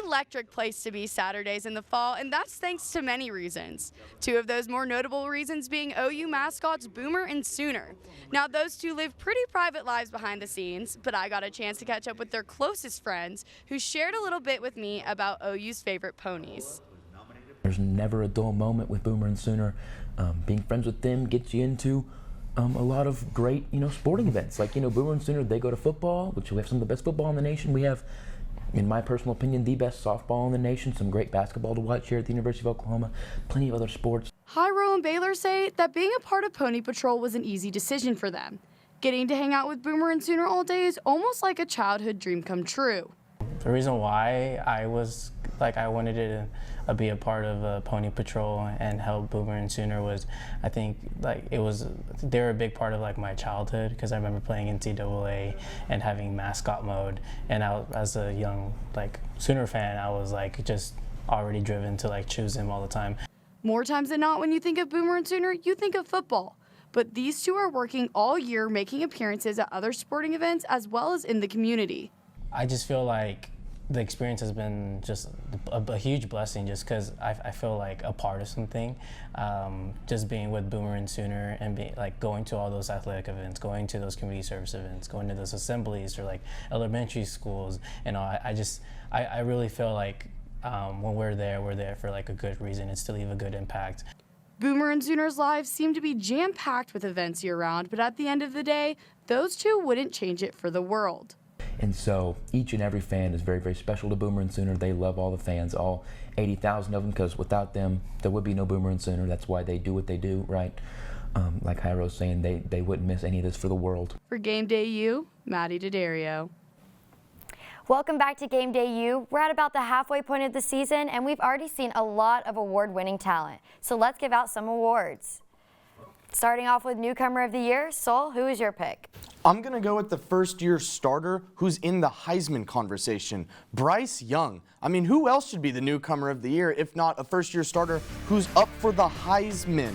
Electric place to be Saturdays in the fall, and that's thanks to many reasons. 2 of those more notable reasons being OU mascots Boomer and Sooner. Now, those 2 live pretty private lives behind the scenes, but I got a chance to catch up with their closest friends who shared a little bit with me about OU's favorite ponies. There's never a dull moment with Boomer and Sooner. Being friends with them gets you into a lot of great, sporting events. Like, Boomer and Sooner, they go to football, which we have some of the best football in the nation. We have, in my personal opinion, the best softball in the nation, some great basketball to watch here at the University of Oklahoma, plenty of other sports. Hyro and Baylor say that being a part of Pony Patrol was an easy decision for them. Getting to hang out with Boomer and Sooner all day is almost like a childhood dream come true. The reason why I wanted to be a part of Pony Patrol and help Boomer and Sooner was, I think, they were a big part of my childhood, because I remember playing NCAA and having mascot mode, and as a young Sooner fan, I was just already driven to choose him all the time. More times than not, when you think of Boomer and Sooner, you think of football. But these 2 are working all year, making appearances at other sporting events as well as in the community. I just feel like the experience has been just a huge blessing, just because I feel like a part of something. Just being with Boomer and Sooner and going to all those athletic events, going to those community service events, going to those assemblies or elementary schools. I really feel like when we're there for a good reason. It's to leave a good impact. Boomer and Sooner's lives seem to be jam-packed with events year-round, but at the end of the day, those 2 wouldn't change it for the world. And so each and every fan is very, very special to Boomer and Sooner. They love all the fans, all 80,000 of them, because without them, there would be no Boomer and Sooner. That's why they do what they do, right? Like Hyro's saying, they wouldn't miss any of this for the world. For GameDayU, Maddie D'Addario. Welcome back to Game Day U. We're at about the halfway point of the season, and we've already seen a lot of award-winning talent. So let's give out some awards. Starting off with Newcomer of the Year, Sol, who is your pick? I'm going to go with the first-year starter who's in the Heisman conversation, Bryce Young. I mean, who else should be the Newcomer of the Year if not a first-year starter who's up for the Heisman?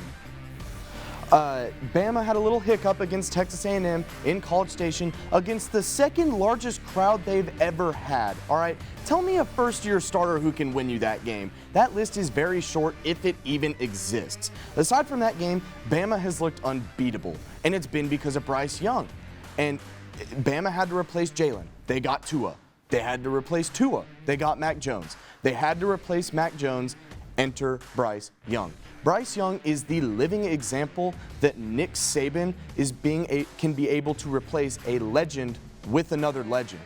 Bama had a little hiccup against Texas A&M in College Station against the second largest crowd they've ever had. All right, tell me a first-year starter who can win you that game. That list is very short if it even exists. Aside from that game, Bama has looked unbeatable, and it's been because of Bryce Young. And Bama had to replace Jalen. They got Tua. They had to replace Tua. They got Mac Jones. They had to replace Mac Jones. Enter Bryce Young. Bryce Young is the living example that Nick Saban can be able to replace a legend with another legend.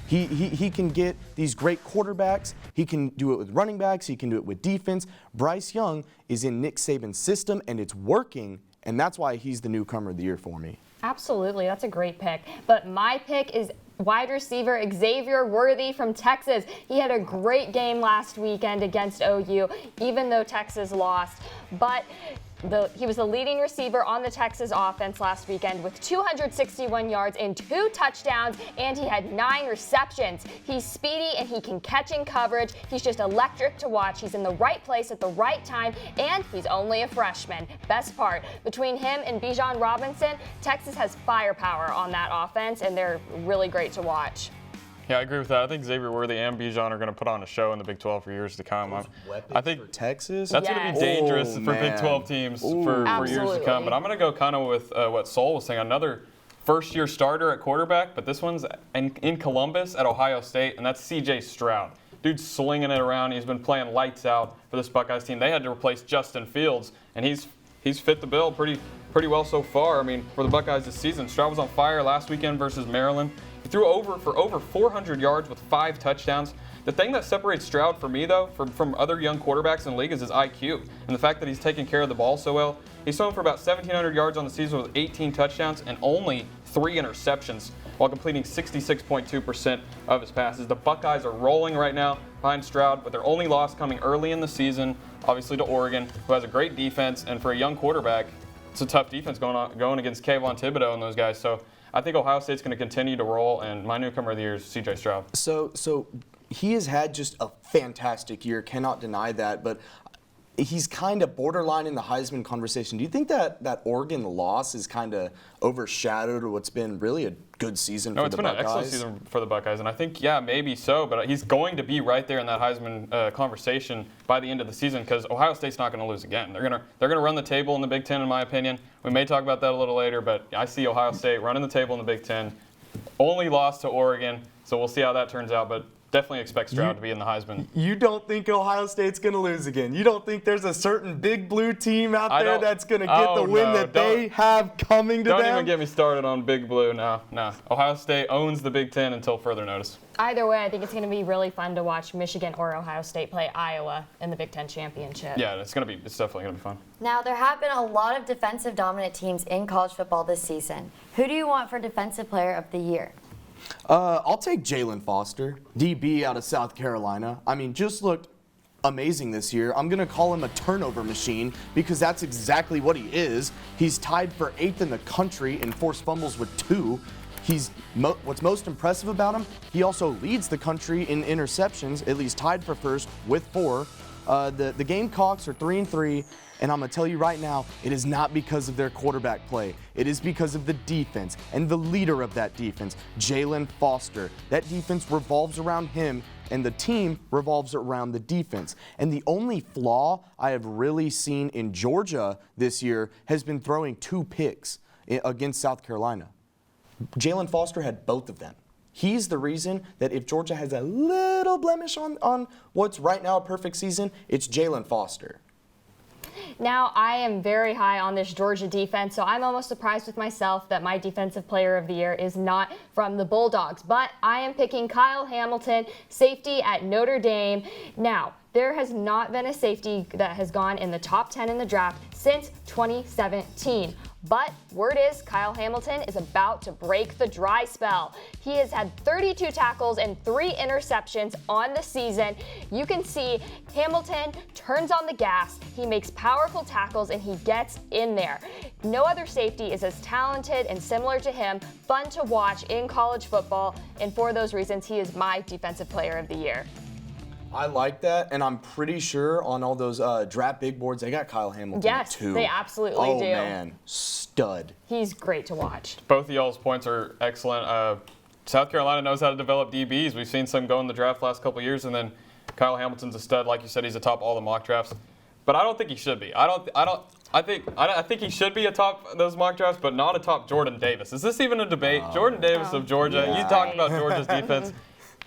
He can get these great quarterbacks. He can do it with running backs. He can do it with defense. Bryce Young is in Nick Saban's system, and it's working, and that's why he's the Newcomer of the Year for me. Absolutely, that's a great pick. But my pick is wide receiver Xavier Worthy from Texas. He had a great game last weekend against OU, even though Texas lost. But he was the leading receiver on the Texas offense last weekend with 261 yards and 2 touchdowns, and he had 9 receptions. He's speedy and he can catch in coverage. He's just electric to watch. He's in the right place at the right time, and he's only a freshman. Best part, between him and Bijan Robinson, Texas has firepower on that offense, and they're really great to watch. Yeah, I agree with that. I think Xavier Worthy and Bijan are going to put on a show in the Big 12 for years to come. I think for Texas, that's going to be dangerous for Big 12 teams for years to come. But I'm going to go kind of with what Sol was saying, another first-year starter at quarterback, but this one's in Columbus at Ohio State, and that's C.J. Stroud. Dude's slinging it around. He's been playing lights out for this Buckeyes team. They had to replace Justin Fields, and he's fit the bill pretty well so far. I mean, for the Buckeyes this season, Stroud was on fire last weekend versus Maryland. He threw for over 400 yards with 5 touchdowns. The thing that separates Stroud for me, though, from other young quarterbacks in the league is his IQ and the fact that he's taking care of the ball so well. He's thrown for about 1,700 yards on the season with 18 touchdowns and only 3 interceptions while completing 66.2% of his passes. The Buckeyes are rolling right now behind Stroud, but their only loss coming early in the season, obviously to Oregon, who has a great defense, and for a young quarterback, it's a tough defense going against Kayvon Thibodeau and those guys. So I think Ohio State's going to continue to roll, and my Newcomer of the Year is C.J. Stroud. So he has had just a fantastic year, cannot deny that, but he's kind of borderline in the Heisman conversation. Do you think that Oregon loss is kind of overshadowed what's been really a good season for the Buckeyes? No, it's been an excellent season for the Buckeyes, and I think, yeah, maybe so, but he's going to be right there in that Heisman conversation by the end of the season because Ohio State's not going to lose again. They're gonna run the table in the Big Ten, in my opinion. We may talk about that a little later, but I see Ohio State running the table in the Big Ten. Only lost to Oregon, so we'll see how that turns out, but definitely expect Stroud to be in the Heisman. You don't think Ohio State's going to lose again? You don't think there's a certain big blue team out there that's going to get the win that they have coming to them? Don't even get me started on Big Blue. No. Ohio State owns the Big Ten until further notice. Either way, I think it's going to be really fun to watch Michigan or Ohio State play Iowa in the Big Ten championship. Yeah, it's definitely going to be fun. Now, there have been a lot of defensive dominant teams in college football this season. Who do you want for Defensive Player of the Year? I'll take Jalen Foster, DB out of South Carolina. I mean, just looked amazing this year. I'm going to call him a turnover machine because that's exactly what he is. He's tied for 8th in the country in forced fumbles with 2. What's most impressive about him, he also leads the country in interceptions, at least tied for first with 4. The Gamecocks are 3-3. And I'm going to tell you right now, it is not because of their quarterback play. It is because of the defense and the leader of that defense, Jalen Foster. That defense revolves around him, and the team revolves around the defense. And the only flaw I have really seen in Georgia this year has been throwing 2 picks against South Carolina. Jalen Foster had both of them. He's the reason that if Georgia has a little blemish on what's right now a perfect season, it's Jalen Foster. Now, I am very high on this Georgia defense, so I'm almost surprised with myself that my Defensive Player of the Year is not from the Bulldogs. But I am picking Kyle Hamilton, safety at Notre Dame. Now, there has not been a safety that has gone in the top 10 in the draft since 2017. But word is Kyle Hamilton is about to break the dry spell. He has had 32 tackles and 3 interceptions on the season. You can see Hamilton turns on the gas, he makes powerful tackles, and he gets in there. No other safety is as talented and similar to him, fun to watch in college football, and for those reasons, he is my Defensive Player of the Year. I like that, and I'm pretty sure on all those draft big boards, they got Kyle Hamilton Yes, too. they absolutely do. Oh, man. Stud. He's great to watch. Both of y'all's points are excellent. South Carolina knows how to develop DBs. We've seen some go in the draft last couple of years, and then Kyle Hamilton's a stud. Like you said, he's atop all the mock drafts. But I don't think he should be. I think he should be atop those mock drafts, but not atop Jayden Davis. Is this even a debate? Jayden Davis of Georgia. Yeah. You talk about Georgia's defense.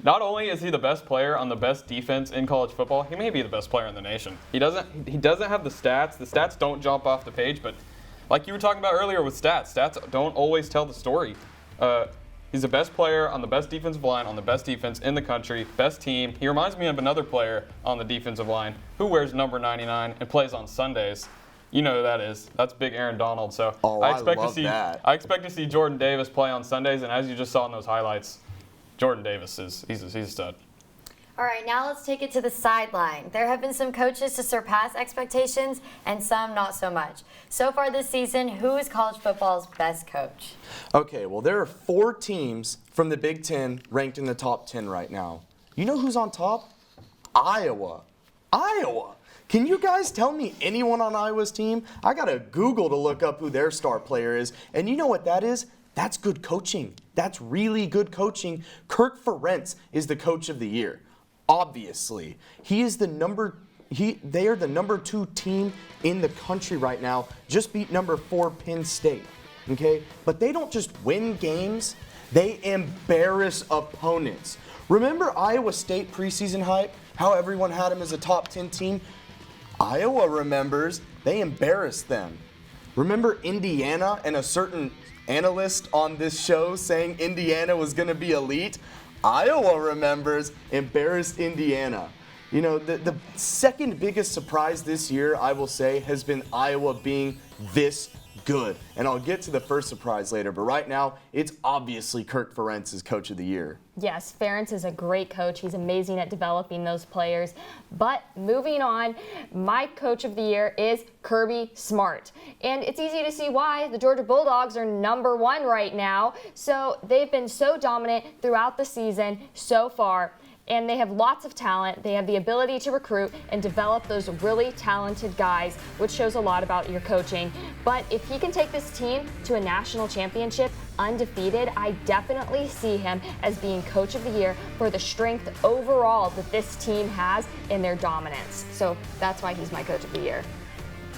Not only is he the best player on the best defense in college football, he may be the best player in the nation. He doesn't have the stats. The stats don't jump off the page, but like you were talking about earlier with stats don't always tell the story. He's the best player on the best defensive line, on the best defense in the country, best team. He reminds me of another player on the defensive line who wears number 99 and plays on Sundays. You know who that is. That's Big Aaron Donald. So I expect to see Jayden Davis play on Sundays, and as you just saw in those highlights, Jayden Davis he's a stud. All right, now let's take it to the sideline. There have been some coaches to surpass expectations and some not so much. So far this season, who is college football's best coach? Okay, well, there are 4 teams from the Big Ten ranked in the top 10 right now. You know who's on top? Iowa. Iowa. Can you guys tell me anyone on Iowa's team? I got to Google to look up who their star player is. And you know what that is? That's good coaching. That's really good coaching. Kirk Ferentz is the coach of the year. Obviously, they are the number 2 team in the country right now. Just beat number 4 Penn State. Okay, but they don't just win games; they embarrass opponents. Remember Iowa State preseason hype? How everyone had them as a top 10 team. Iowa remembers they embarrassed them. Remember Indiana and a certain analyst on this show saying Indiana was going to be elite? Iowa remembers embarrassed Indiana. You know, the second biggest surprise this year, I will say, has been Iowa being this good. And I'll get to the first surprise later, but right now, it's obviously Kirk Ferentz as Coach of the Year. Yes, Ferentz is a great coach. He's amazing at developing those players. But moving on, my Coach of the Year is Kirby Smart. And it's easy to see why. The Georgia Bulldogs are number 1 right now. So they've been so dominant throughout the season so far. And they have lots of talent. They have the ability to recruit and develop those really talented guys, which shows a lot about your coaching. But if he can take this team to a national championship undefeated, I definitely see him as being Coach of the Year for the strength overall that this team has in their dominance. So that's why he's my Coach of the Year.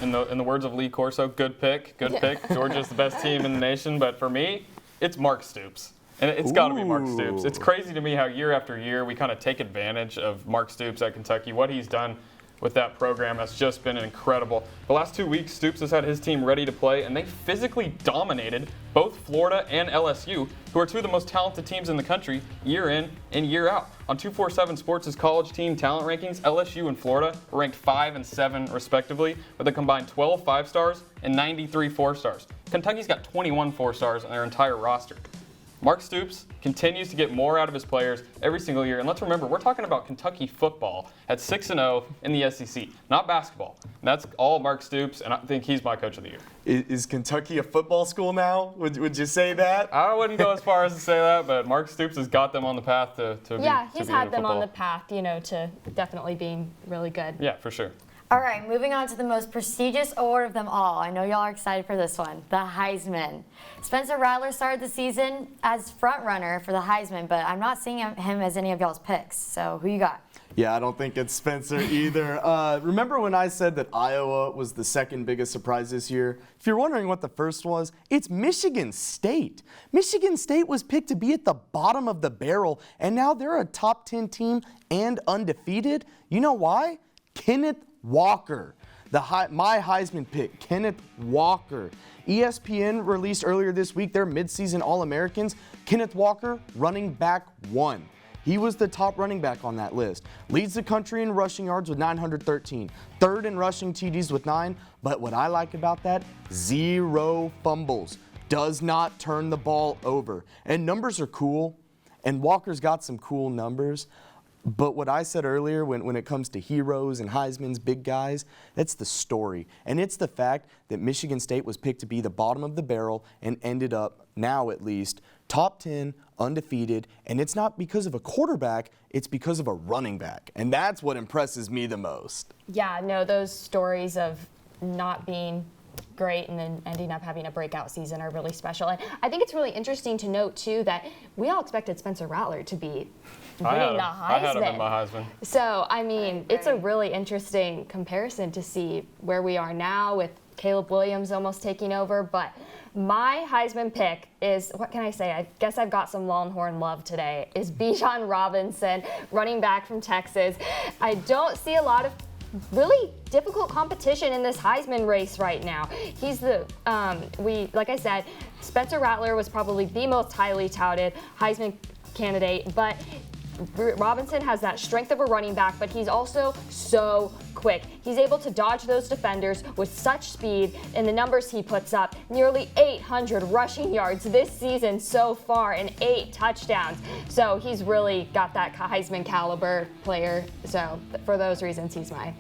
In the words of Lee Corso, good pick, good pick. Georgia's the best team in the nation, but for me, it's Mark Stoops. And it's got to be Mark Stoops. It's crazy to me how year after year we kind of take advantage of Mark Stoops at Kentucky. What he's done with that program has just been incredible. The last 2 weeks, Stoops has had his team ready to play, and they physically dominated both Florida and LSU, who are 2 of the most talented teams in the country, year in and year out. On 247 Sports' college team talent rankings, LSU and Florida were ranked 5 and 7 respectively, with a combined 12 5-stars and 93 4-stars. Kentucky's got 21 4-stars on their entire roster. Mark Stoops continues to get more out of his players every single year. And let's remember, we're talking about Kentucky football at 6-0 in the SEC, not basketball. And that's all Mark Stoops, and I think he's my Coach of the Year. Is Kentucky a football school now? Would you say that? I wouldn't go as far as to say that, but Mark Stoops has got them on the path to he's had them on the path, to definitely being really good. Yeah, for sure. All right, moving on to the most prestigious award of them all. I know y'all are excited for this one, the Heisman. Spencer Rattler started the season as front runner for the Heisman, but I'm not seeing him as any of y'all's picks. So who you got? Yeah, I don't think it's Spencer either. Remember when I said that Iowa was the second biggest surprise this year? If you're wondering what the first was, it's Michigan State. Michigan State was picked to be at the bottom of the barrel, and now they're a top 10 team and undefeated. You know why? Kenneth Walker, my Heisman pick, Kenneth Walker. ESPN released earlier this week their midseason All-Americans. Kenneth Walker, running back 1. He was the top running back on that list. Leads the country in rushing yards with 913. Third in rushing TDs with 9. But what I like about that, 0 fumbles. Does not turn the ball over. And numbers are cool. And Walker's got some cool numbers. But what I said earlier when it comes to heroes and Heisman's big guys, that's the story. And it's the fact that Michigan State was picked to be the bottom of the barrel and ended up, now at least, top 10, undefeated. And it's not because of a quarterback, it's because of a running back. And that's what impresses me the most. Yeah, no, those stories of not being great and then ending up having a breakout season are really special. And I think it's really interesting to note, too, that we all expected Spencer Rattler to be winning the Heisman. I had him in my Heisman. So, I mean, it's a really interesting comparison to see where we are now with Caleb Williams almost taking over. But my Heisman pick is, what can I say? I guess I've got some Longhorn love today, is Bijan Robinson, running back from Texas. I don't see a lot of really difficult competition in this Heisman race right now. He's the, like I said, Spencer Rattler was probably the most highly touted Heisman candidate, but Robinson has that strength of a running back, but he's also so quick. He's able to dodge those defenders with such speed, and the numbers he puts up, nearly 800 rushing yards this season so far and 8 touchdowns. So he's really got that Heisman caliber player. So for those reasons, he's my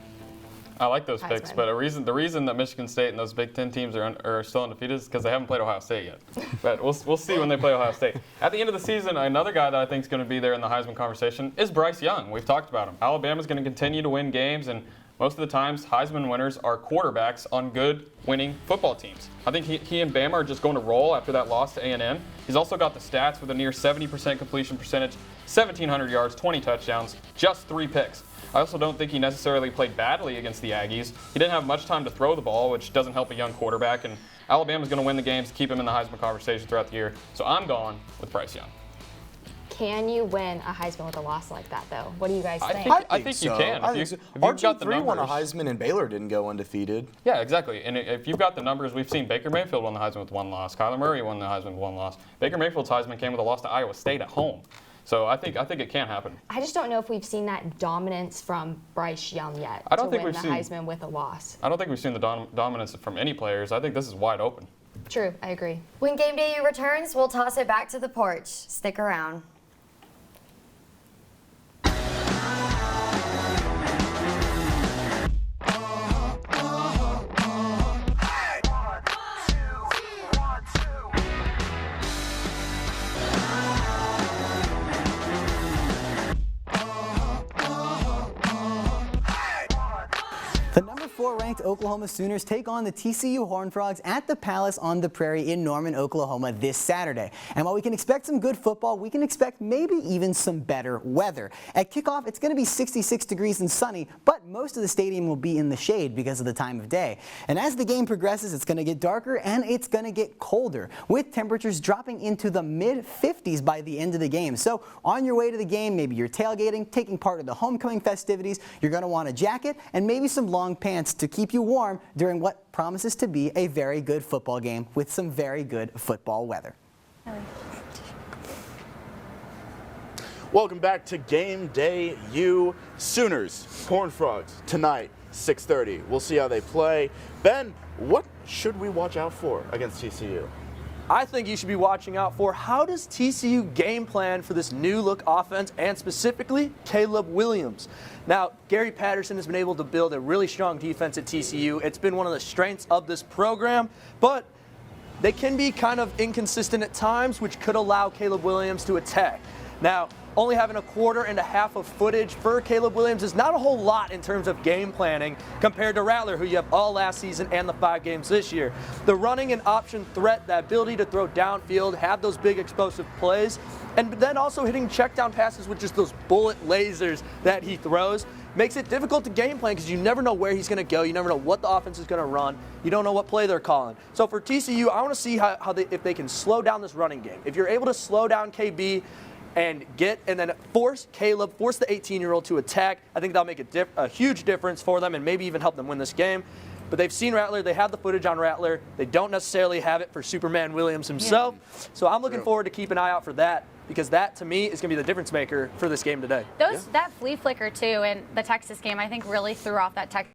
I like those Heisman picks, but the reason that Michigan State and those Big Ten teams are still undefeated is because they haven't played Ohio State yet. But we'll see when they play Ohio State. At the end of the season, another guy that I think is going to be there in the Heisman conversation is Bryce Young. We've talked about him. Alabama's going to continue to win games, and most of the times Heisman winners are quarterbacks on good winning football teams. I think he and Bama are just going to roll after that loss to A&M. He's also got the stats with a near 70% completion percentage, 1,700 yards, 20 touchdowns, just 3 picks. I also don't think he necessarily played badly against the Aggies. He didn't have much time to throw the ball, which doesn't help a young quarterback, and Alabama's going to win the games to keep him in the Heisman conversation throughout the year. So I'm going with Bryce Young. Can you win a Heisman with a loss like that, though? What do you guys think? I think you can. RG3 won a Heisman and Baylor didn't go undefeated. Yeah, exactly. And if you've got the numbers, we've seen Baker Mayfield won the Heisman with 1 loss. Kyler Murray won the Heisman with 1 loss. Baker Mayfield's Heisman came with a loss to Iowa State at home. So I think it can happen. I just don't know if we've seen that dominance from Bryce Young yet I don't to think win we've the seen, Heisman with a loss. I don't think we've seen the dominance from any players. I think this is wide open. True, I agree. When Game Day U returns, we'll toss it back to the porch. Stick around. The number 4 ranked Oklahoma Sooners take on the TCU Horned Frogs at the Palace on the Prairie in Norman, Oklahoma this Saturday. And while we can expect some good football, we can expect maybe even some better weather. At kickoff, it's going to be 66 degrees and sunny, but most of the stadium will be in the shade because of the time of day. And as the game progresses, it's going to get darker and it's going to get colder, with temperatures dropping into the mid-50s by the end of the game. So on your way to the game, maybe you're tailgating, taking part of the homecoming festivities, you're going to want a jacket and maybe some long pants to keep you warm during what promises to be a very good football game with some very good football weather. Welcome back to Game Day U. Sooners, Horned Frogs, tonight, 6:30. We'll see how they play. Ben, what should we watch out for against TCU? I think you should be watching out for how does TCU game plan for this new look offense and specifically Caleb Williams. Now, Gary Patterson has been able to build a really strong defense at TCU. It's been one of the strengths of this program, but they can be kind of inconsistent at times, which could allow Caleb Williams to attack. Now, only having a quarter and a half of footage for Caleb Williams is not a whole lot in terms of game planning compared to Rattler, who you have all last season and the 5 games this year. The running and option threat, the ability to throw downfield, have those big explosive plays, and then also hitting check down passes with just those bullet lasers that he throws, makes it difficult to game plan because you never know where he's going to go. You never know what the offense is going to run. You don't know what play they're calling. So for TCU, I want to see if they can slow down this running game. If you're able to slow down KB, and then force the 18-year-old to attack, I think that'll make a huge difference for them and maybe even help them win this game. But they've seen Rattler. They have the footage on Rattler. They don't necessarily have it for Superman Williams himself. Yeah. So I'm looking forward to keep an eye out for that. because that, to me, is going to be the difference maker for this game today. That flea flicker, too, in the Texas game, I think really threw off that Texas.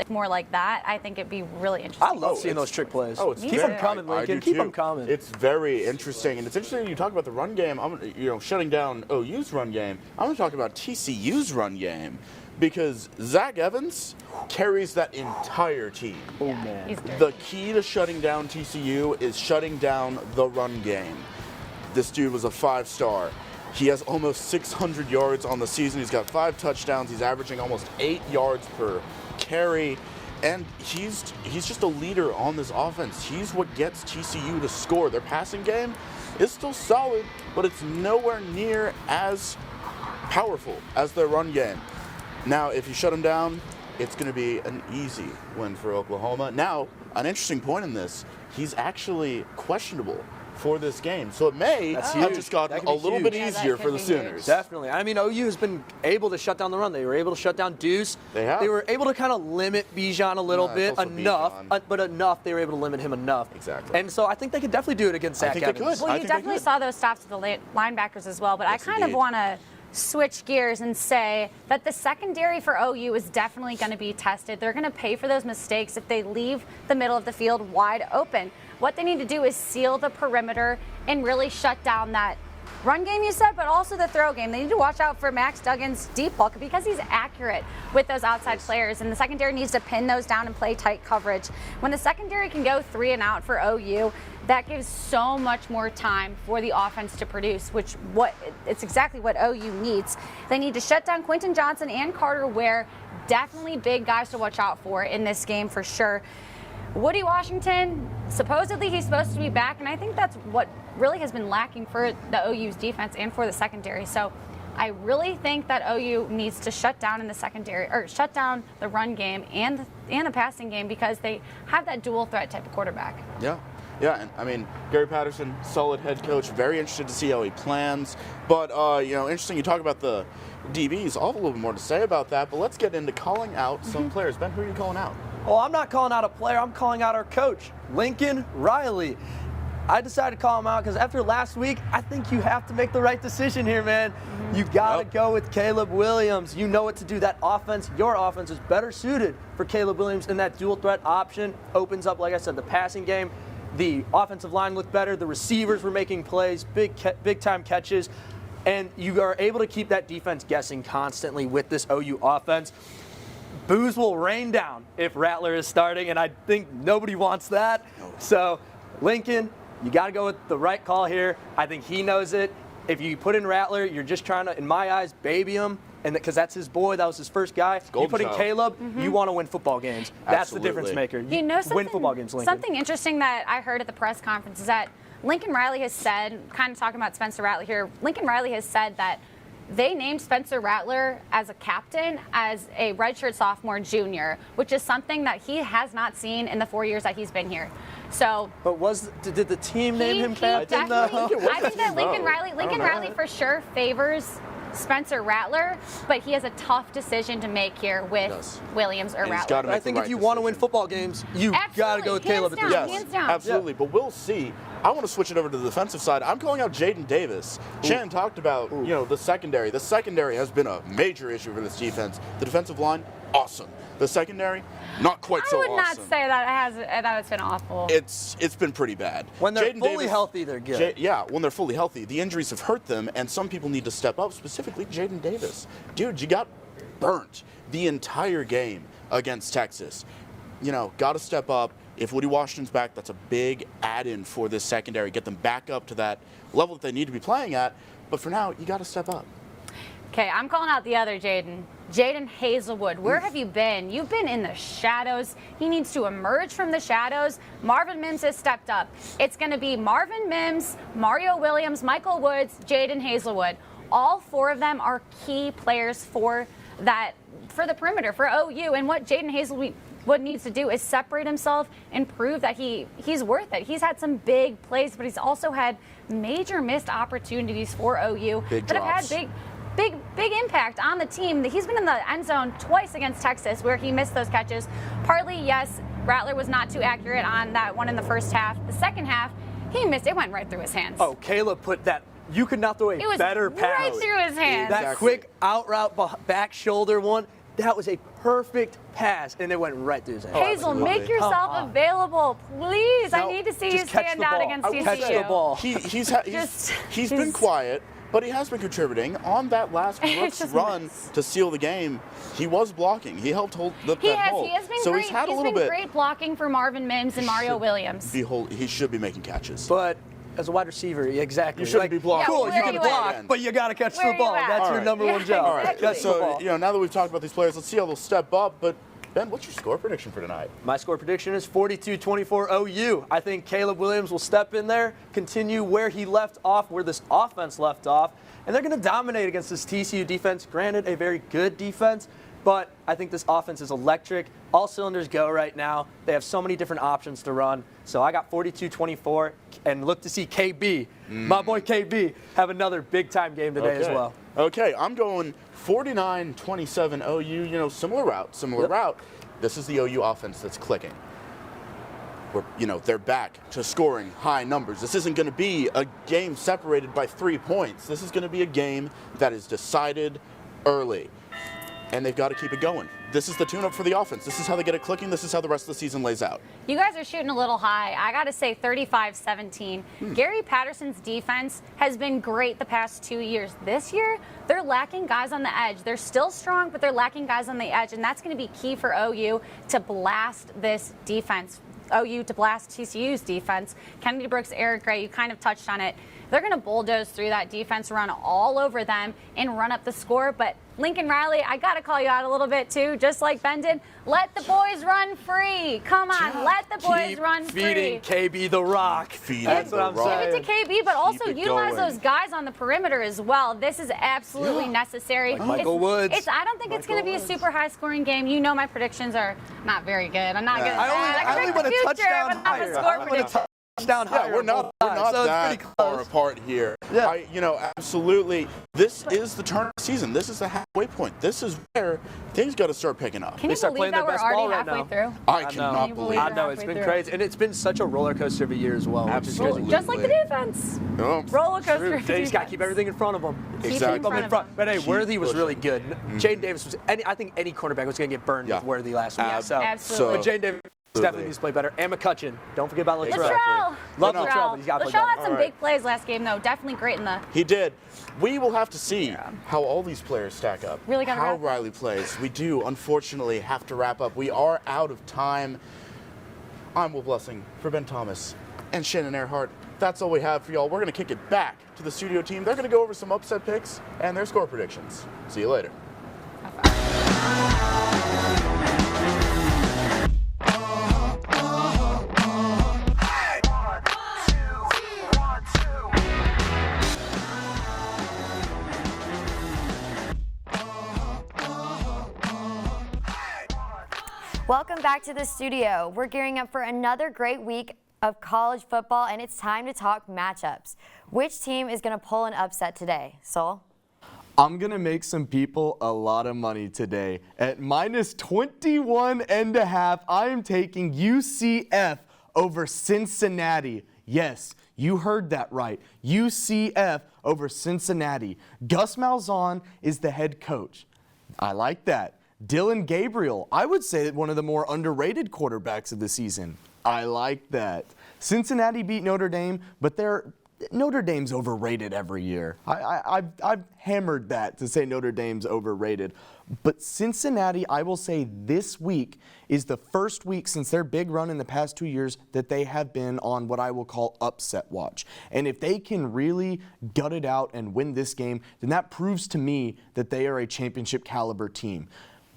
More like that, I think it'd be really interesting. I love seeing those trick plays. Keep them coming, Lincoln. Keep them coming. It's very interesting, and it's interesting you talk about the run game. Shutting down OU's run game. I'm going to talk about TCU's run game because Zach Evans carries that entire team. Oh man! The key to shutting down TCU is shutting down the run game. This dude was a 5-star. He has almost 600 yards on the season. He's got 5 touchdowns. He's averaging almost 8 yards per carry, and he's just a leader on this offense. He's what gets TCU to score. Their passing game is still solid, but it's nowhere near as powerful as their run game. Now, if you shut him down, it's going to be an easy win for Oklahoma. Now, an interesting point in this, he's actually questionable for this game. So it may have just gotten a little bit easier for the Sooners. Definitely. I mean, OU has been able to shut down the run. They were able to shut down Deuce. They have. They were able to kind of limit Bijan a little bit, enough, but enough. They were able to limit him enough. Exactly. And so I think they could definitely do it against Zach Evans. Well, you definitely saw those stops with the linebackers as well, but I kind of want to switch gears and say that the secondary for OU is definitely going to be tested. They're going to pay for those mistakes if they leave the middle of the field wide open. What they need to do is seal the perimeter and really shut down that run game, you said, but also the throw game. They need to watch out for Max Duggan's deep ball because he's accurate with those outside players, and the secondary needs to pin those down and play tight coverage. When the secondary can go 3 and out for OU, that gives so much more time for the offense to produce, it's exactly what OU needs. They need to shut down Quentin Johnson and Carter Ware, definitely big guys to watch out for in this game for sure. Woody Washington, supposedly he's supposed to be back, and I think that's what really has been lacking for the OU's defense and for the secondary. So I really think that OU needs to shut down in the secondary, or shut down the run game and the passing game, because they have that dual threat type of quarterback. Yeah, and I mean, Gary Patterson, solid head coach. Very interested to see how he plans. But, interesting you talk about the DBs. I'll have a little bit more to say about that, but let's get into calling out some players. Ben, who are you calling out? Well, I'm not calling out a player. I'm calling out our coach, Lincoln Riley. I decided to call him out because after last week, I think you have to make the right decision here, man. You got to go with Caleb Williams. You know what to do. That offense, your offense is better suited for Caleb Williams, and that dual threat option opens up, like I said, the passing game. The offensive line looked better. The receivers were making plays, big time catches, and you are able to keep that defense guessing constantly with this OU offense. Booze will rain down if Rattler is starting, and I think nobody wants that. So, Lincoln, you got to go with the right call here. I think he knows it. If you put in Rattler, you're just trying to, in my eyes, baby him, and because that's his boy, that was his first guy. You put in Caleb, you want to win football games. That's the difference maker. You know, win football games, Lincoln. Something interesting that I heard at the press conference is that Lincoln Riley has said, kind of talking about Spencer Rattler here, Lincoln Riley has said that they named Spencer Rattler as a captain as a redshirt sophomore junior, which is something that he has not seen in the 4 years that he's been here. So, but did the team name him captain? I think that Lincoln Riley for sure favors Spencer Rattler, but he has a tough decision to make here with Williams or Rattler. I think if you want to win football games, you got to go with Caleb at this point. Hands down. Absolutely, but we'll see. I want to switch it over to the defensive side. I'm calling out Jayden Davis. Shannon talked about, the secondary. The secondary has been a major issue for this defense. The defensive line, awesome. The secondary, not quite so awesome. I would not say that it's been awful. It's been pretty bad. When they're fully healthy, they're good. When they're fully healthy. The injuries have hurt them, and some people need to step up, specifically Jayden Davis. Dude, you got burnt the entire game against Texas. Got to step up. If Woody Washington's back, that's a big add-in for this secondary. Get them back up to that level that they need to be playing at. But for now, you got to step up. Okay, I'm calling out the other Jadon Haselwood. Where have you been? You've been in the shadows. He needs to emerge from the shadows. Marvin Mims has stepped up. It's going to be Marvin Mims, Mario Williams, Michael Woods, Jadon Haselwood. All 4 of them are key players for the perimeter, for OU. And what Jadon Haselwood needs to do is separate himself and prove that he's worth it. He's had some big plays, but he's also had major missed opportunities for OU that have had big impact on the team. He's been in the end zone twice against Texas where he missed those catches. Partly, yes, Rattler was not too accurate on that one in the first half. The second half, he missed. It went right through his hands. Oh, Caleb put that. You could not throw a better pass. Right through his hands. That quick out route back shoulder one, that was a perfect pass, and it went right through his hands. Hazel, make yourself available, please. I need to see you stand out against TCU. Catch the ball. He's been quiet, but he has been contributing. On that last Brooks run to seal the game, he was blocking. He helped hold that hole. He has been so great. He's had a He's little been bit. great blocking for Marvin Mims and Mario Williams. He should be making catches. But as a wide receiver, exactly. You shouldn't be blocking. Cool, you can block, but you got to catch the ball. That's your number one job. All right. Catch the ball. So, now that we've talked about these players, let's see how they'll step up. But Ben, what's your score prediction for tonight? My score prediction is 42-24 OU. I think Caleb Williams will step in there, continue where he left off, where this offense left off, and they're going to dominate against this TCU defense. Granted, a very good defense, but I think this offense is electric. All cylinders go right now. They have so many different options to run. So I got 42-24, and look to see KB, my boy KB, have another big-time game today as well. Okay, I'm going 49-27 OU. Similar route. This is the OU offense that's clicking. They're back to scoring high numbers. This isn't going to be a game separated by 3 points. This is going to be a game that is decided early. And they've got to keep it going. This is the tune-up for the offense. This is how they get it clicking. This is how the rest of the season lays out. You guys are shooting a little high. I got to say 35-17. Gary Patterson's defense has been great the past 2 years. This year, they're lacking guys on the edge. They're still strong, but they're lacking guys on the edge, and that's going to be key for OU to blast this defense. OU to blast TCU's defense. Kennedy Brooks, Eric Gray, you kind of touched on it. They're going to bulldoze through that defense, run all over them, and run up the score. But Lincoln Riley, I got to call you out a little bit, too, just like Ben did. Let the boys run free. Come on, let the boys run free. Feeding KB the rock. That's what I'm saying. Give it to KB, but also utilize those guys on the perimeter as well. This is absolutely necessary. Like Michael Woods. I don't think it's going to be a super high-scoring game. You know my predictions are not very good. I'm not going to say I only want a touchdown higher. Down higher. We're not that far apart here. Absolutely. This is the turn season. This is the halfway point. This is where things got to start picking up. Can you believe that we're already halfway through? I cannot believe it. I know, it's been crazy. And it's been such a roller coaster of a year as well. Absolutely. Just like the defense. Roller coaster. They just got to keep everything in front of them. Exactly. Keep them in front. But hey, Worthy was really good. Jayden Davis was, I think any cornerback was going to get burned with Worthy last week. Absolutely. But Jayden Davis definitely needs to play better. And McCutcheon. Don't forget about Latrell. Love Latrell, but he's got to play better. Latrell had some big plays last game, though. Definitely great in the. He did. We will have to see how all these players stack up. Really got to how wrap. Riley plays. We do, unfortunately, have to wrap up. We are out of time. I'm Will Blessing for Ben Thomas and Shannon Earhart. That's all we have for y'all. We're going to kick it back to the studio team. They're going to go over some upset picks and their score predictions. See you later. Welcome back to the studio. We're gearing up for another great week of college football, and it's time to talk matchups. Which team is going to pull an upset today? Sol? I'm going to make some people a lot of money today. At minus 21.5, I am taking UCF over Cincinnati. Yes, you heard that right. UCF over Cincinnati. Gus Malzahn is the head coach. I like that. Dylan Gabriel, I would say one of the more underrated quarterbacks of the season. I like that. Cincinnati beat Notre Dame, but Notre Dame's overrated every year. I've hammered that to say Notre Dame's overrated. But Cincinnati, I will say this week is the first week since their big run in the past 2 years that they have been on what I will call upset watch. And if they can really gut it out and win this game, then that proves to me that they are a championship caliber team.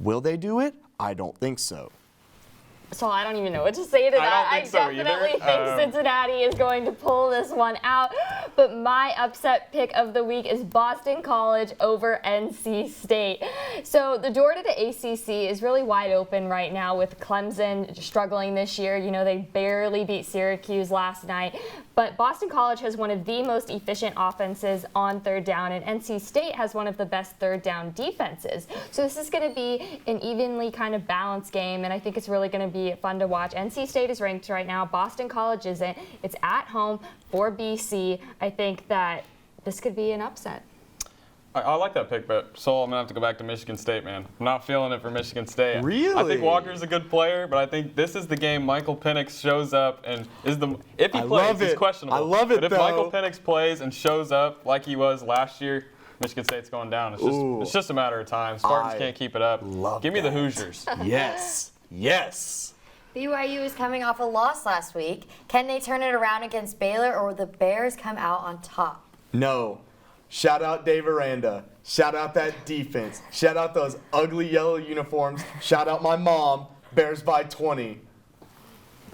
Will they do it? I don't think so. So I don't even know what to say to that. I definitely think Cincinnati is going to pull this one out. But my upset pick of the week is Boston College over NC State. So the door to the ACC is really wide open right now with Clemson struggling this year. You know, they barely beat Syracuse last night. But Boston College has one of the most efficient offenses on third down, and NC State has one of the best third down defenses. So this is going to be an evenly kind of balanced game, and I think it's really going to be fun to watch. NC State is ranked right now. Boston College isn't. It's at home for BC. I think that this could be an upset. I like that pick, but Sol, I'm going to have to go back to Michigan State, man. I'm not feeling it for Michigan State. Really? I think Walker's a good player, but I think this is the game Michael Penix shows up and if he plays, he's questionable. I love it, but if though. Michael Penix plays and shows up like he was last year, Michigan State's going down. It's just a matter of time. Spartans can't keep it up. Give me the Hoosiers. Yes. Yes. BYU is coming off a loss last week. Can they turn it around against Baylor, or will the Bears come out on top? No. Shout out Dave Aranda. Shout out that defense. Shout out those ugly yellow uniforms. Shout out my mom. Bears by 20.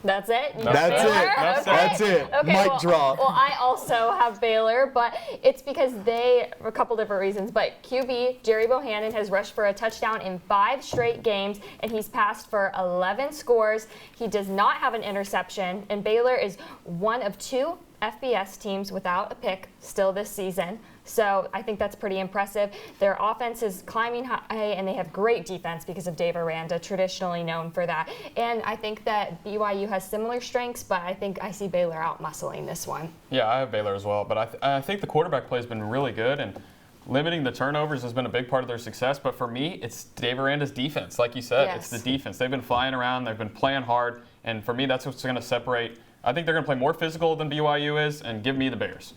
That's it? That's it. Mic drop. Well, I also have Baylor, but it's because a couple different reasons. But QB Jerry Bohannon has rushed for a touchdown in 5 straight games, and he's passed for 11 scores. He does not have an interception, and Baylor is one of 2 FBS teams without a pick still this season. So I think that's pretty impressive. Their offense is climbing high, and they have great defense because of Dave Aranda, traditionally known for that. And I think that BYU has similar strengths, but I think I see Baylor out-muscling this one. Yeah, I have Baylor as well, but I think the quarterback play has been really good, and limiting the turnovers has been a big part of their success. But for me, it's Dave Aranda's defense. Like you said, It's the defense. They've been flying around. They've been playing hard. And for me, that's what's going to separate. I think they're going to play more physical than BYU is, and give me the Bears.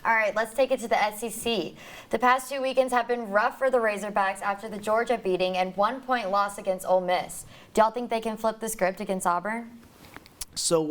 All right, let's take it to the SEC. The past 2 weekends have been rough for the Razorbacks after the Georgia beating and 1-point loss against Ole Miss. Do y'all think they can flip the script against Auburn? So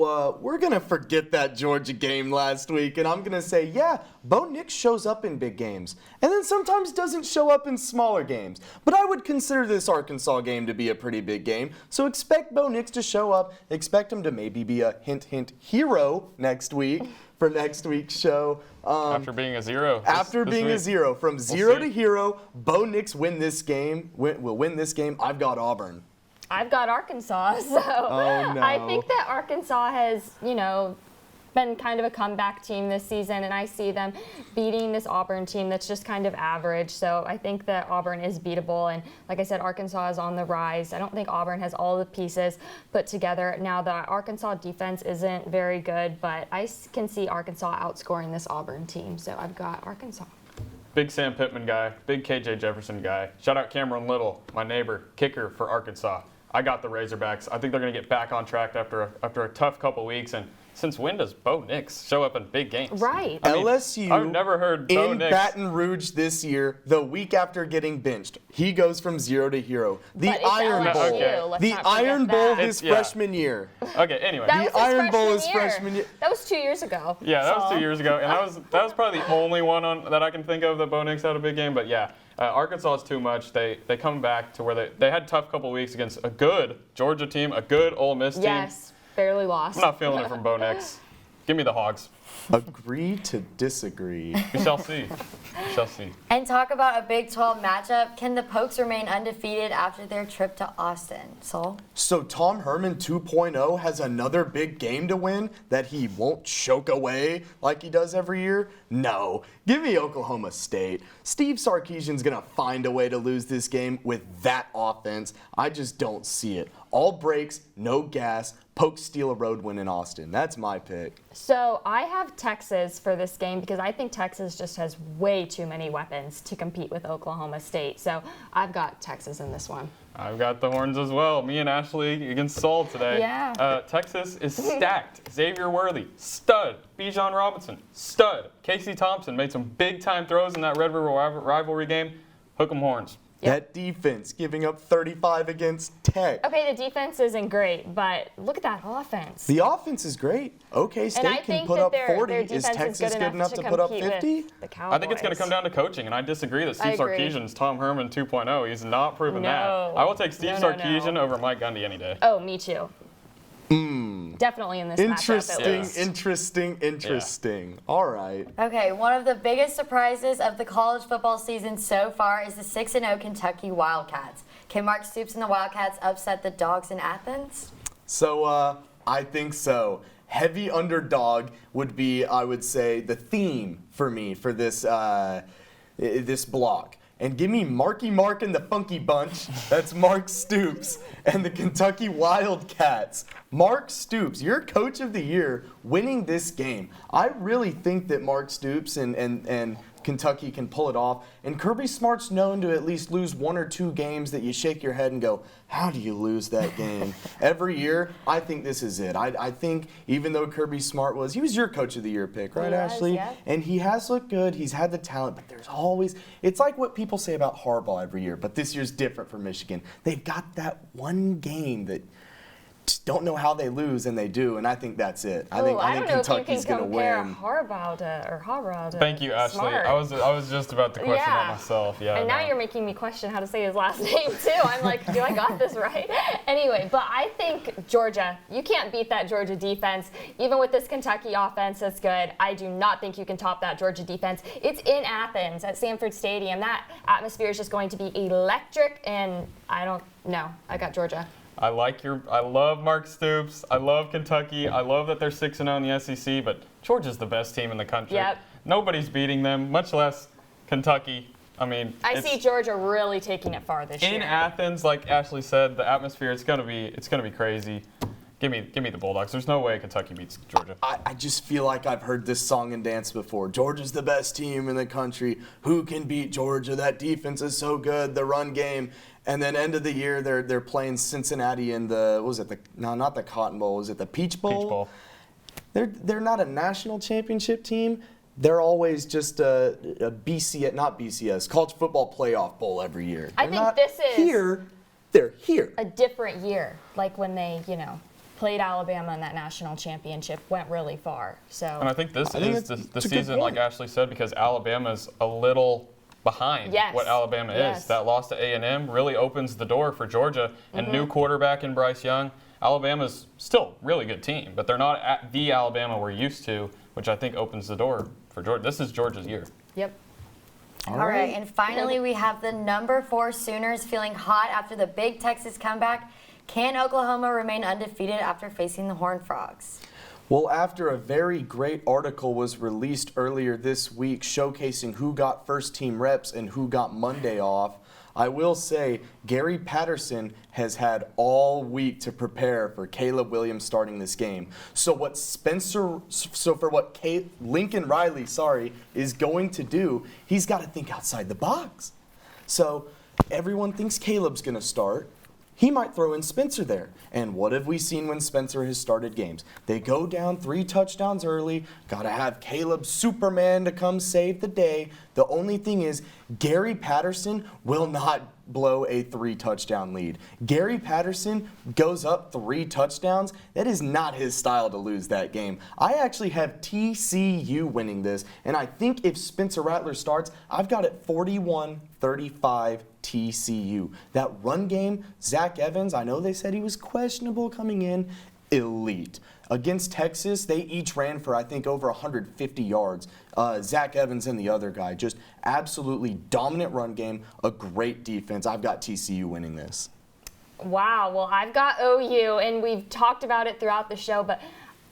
we're going to forget that Georgia game last week, and I'm going to say, yeah, Bo Nix shows up in big games, and then sometimes doesn't show up in smaller games. But I would consider this Arkansas game to be a pretty big game, so expect Bo Nix to show up, expect him to maybe be a hint, hero next week for next week's show. After being a zero. A zero. From zero to hero, Bo Nix will win this game. I've got Auburn. I've got Arkansas, so I think that Arkansas has, been kind of a comeback team this season, and I see them beating this Auburn team that's just kind of average. So I think that Auburn is beatable, and like I said, Arkansas is on the rise. I don't think Auburn has all the pieces put together. Now, the Arkansas defense isn't very good, but I can see Arkansas outscoring this Auburn team, so I've got Arkansas. Big Sam Pittman guy, big KJ Jefferson guy. Shout out Cameron Little, my neighbor, kicker for Arkansas. I got the Razorbacks. I think they're going to get back on track after a tough couple weeks. And since when does Bo Nix show up in big games? Right. LSU I've never heard Bo in Nix. Baton Rouge this year, the week after getting benched, he goes from 0 to hero. The Iron Bowl. Okay. The Iron Bowl his freshman year. Okay, anyway. The Iron Bowl his freshman year. That was 2 years ago. Yeah, that was 2 years ago. And that was probably the only one that I can think of that Bo Nix had a big game. But yeah. Arkansas is too much. They come back to where they had a tough couple weeks against a good Georgia team, a good Ole Miss team. Yes, barely lost. I'm not feeling it from Bo Nix. Give me the Hogs. Agree to disagree. We shall see. We shall see. And talk about a Big 12 matchup. Can the Pokes remain undefeated after their trip to Austin? Sol? So Tom Herman 2.0 has another big game to win that he won't choke away like he does every year? No. Give me Oklahoma State. Steve Sarkisian's going to find a way to lose this game with that offense. I just don't see it. All brakes, no gas. Pokes steal a road win in Austin. That's my pick. So I have Texas for this game because I think Texas just has way too many weapons to compete with Oklahoma State. So I've got Texas in this one. I've got the Horns as well. Me and Ashley against Saul today. Yeah. Texas is stacked. Xavier Worthy, stud. Bijan Robinson, stud. Casey Thompson made some big-time throws in that Red River rivalry game. Hook 'em Horns. Yep. That defense giving up 35 against Tech. Okay, the defense isn't great, but look at that offense. The offense is great. OK State can put up 40. Is Texas good enough to put up 50? I think it's going to come down to coaching, and I disagree that Steve Sarkisian's Tom Herman 2.0. He's not proven that. I will take Steve Sarkisian over Mike Gundy any day. Oh, me too. Definitely in this matchup, at least. Interesting. All right. Okay, one of the biggest surprises of the college football season so far is the 6-0 Kentucky Wildcats. Can Mark Stoops and the Wildcats upset the Dogs in Athens? So I think so. Heavy underdog would be, I would say, the theme for me for this this block. and give me Marky Mark and the Funky Bunch. That's Mark Stoops and the Kentucky Wildcats. Mark Stoops, your coach of the year, winning this game. I really think that Mark Stoops and Kentucky can pull it off. And Kirby Smart's known to at least lose 1 or 2 games that you shake your head and go, how do you lose that game? Every year, I think this is it. I think even though Kirby Smart he was your coach of the year pick, right, Ashley? Yeah. And he has looked good. He's had the talent, but there's always, it's like what people say about Harbaugh every year, but this year's different for Michigan. They've got that one game that just don't know how they lose, and they do, and I think that's it. I think Kentucky's going to win. Harbaugh to Thank you, Ashley. Smart. I was just about to question that myself. Yeah. And now you're making me question how to say his last name too. I'm like, do I got this right? Anyway, but I think Georgia, you can't beat that Georgia defense. Even with this Kentucky offense that's good, I do not think you can top that Georgia defense. It's in Athens at Sanford Stadium. That atmosphere is just going to be electric, and I don't know. I got Georgia. I love Mark Stoops. I love Kentucky. I love that they're 6-0 in the SEC, but Georgia's the best team in the country. Yep. Nobody's beating them, much less Kentucky. I mean, I see Georgia really taking it far this year. In Athens, like Ashley said, the atmosphere, it's gonna be crazy. Give me the Bulldogs. There's no way Kentucky beats Georgia. I just feel like I've heard this song and dance before. Georgia's the best team in the country. Who can beat Georgia? That defense is so good. The run game. And then end of the year, they're playing Cincinnati in not the Cotton Bowl. Was it the Peach Bowl? Peach Bowl. They're not a national championship team. They're always just a not BCS, College Football Playoff Bowl every year. I think this is here. They're here. A different year, like when they, played Alabama in that national championship, went really far. So. And I think this is the season, like Ashley said, because Alabama's a little behind what Alabama is. That loss to A&M really opens the door for Georgia, and new quarterback in Bryce Young. Alabama's still a really good team, but they're not at the Alabama we're used to, which I think opens the door for Georgia. This is Georgia's year. Yep. All right, and finally we have the number 4 Sooners feeling hot after the big Texas comeback. Can Oklahoma remain undefeated after facing the Horned Frogs? Well, after a very great article was released earlier this week showcasing who got first-team reps and who got Monday off, I will say Gary Patterson has had all week to prepare for Caleb Williams starting this game. So what Lincoln Riley, is going to do, he's got to think outside the box. So everyone thinks Caleb's going to start. He might throw in Spencer there. And what have we seen when Spencer has started games? They go down 3 touchdowns early. Got to have Caleb Superman to come save the day. The only thing is, Gary Patterson will not blow a 3-touchdown lead. Gary Patterson goes up 3 touchdowns. That is not his style to lose that game. I actually have TCU winning this, and I think if Spencer Rattler starts, I've got it 41-35 TCU. That run game, Zach Evans, I know they said he was questionable coming in, elite. Against Texas, they each ran for, I think, over 150 yards. Zach Evans and the other guy, just absolutely dominant run game, a great defense. I've got TCU winning this. Wow, well, I've got OU, and we've talked about it throughout the show, but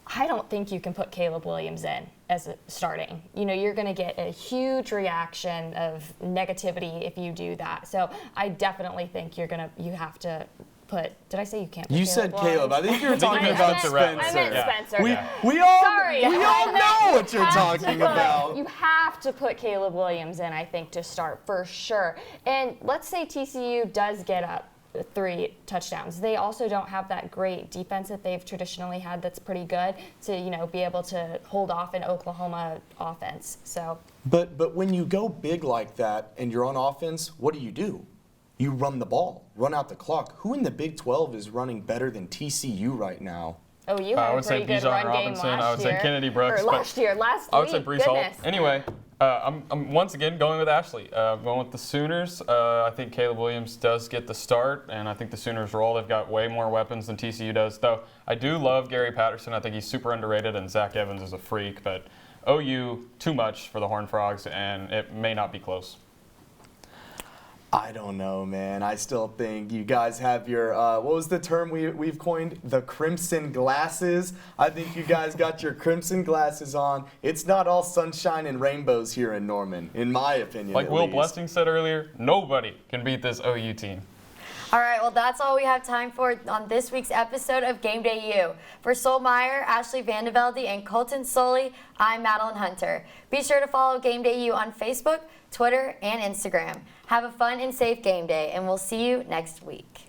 I don't think you can put Caleb Williams in as starting. You're going to get a huge reaction of negativity if you do that. So I definitely think you have to put. Did I say you can't put You Caleb said Williams? Caleb. I think you were talking about Spencer. I meant Spencer. We all Sorry, know what you're talking about. You have to put Caleb Williams in, I think, to start for sure. And let's say TCU does get up 3 touchdowns. They also don't have that great defense that they've traditionally had that's pretty good to, be able to hold off an Oklahoma offense. So. But when you go big like that and you're on offense, what do? You run the ball, run out the clock. Who in the Big 12 is running better than TCU right now? Oh, you had a pretty good run game last year. I would say Kennedy Brooks. Or last week. I would say Breece Hall. Anyway, I'm once again going with Ashley. Going with the Sooners. I think Caleb Williams does get the start, and I think the Sooners roll. They've got way more weapons than TCU does. Though I do love Gary Patterson. I think he's super underrated, and Zach Evans is a freak. But OU, too much for the Horned Frogs, and it may not be close. I don't know, man. I still think you guys have your, what was the term we've coined? The crimson glasses. I think you guys got your crimson glasses on. It's not all sunshine and rainbows here in Norman, in my opinion. Like Will least. Blessing said earlier, nobody can beat this OU team. All right, well, that's all we have time for on this week's episode of Game Day U. For Sol Meyer, Ashley Vandevelde, and Colton Soley, I'm Madeline Hunter. Be sure to follow Game Day U on Facebook, Twitter, and Instagram. Have a fun and safe game day, and we'll see you next week.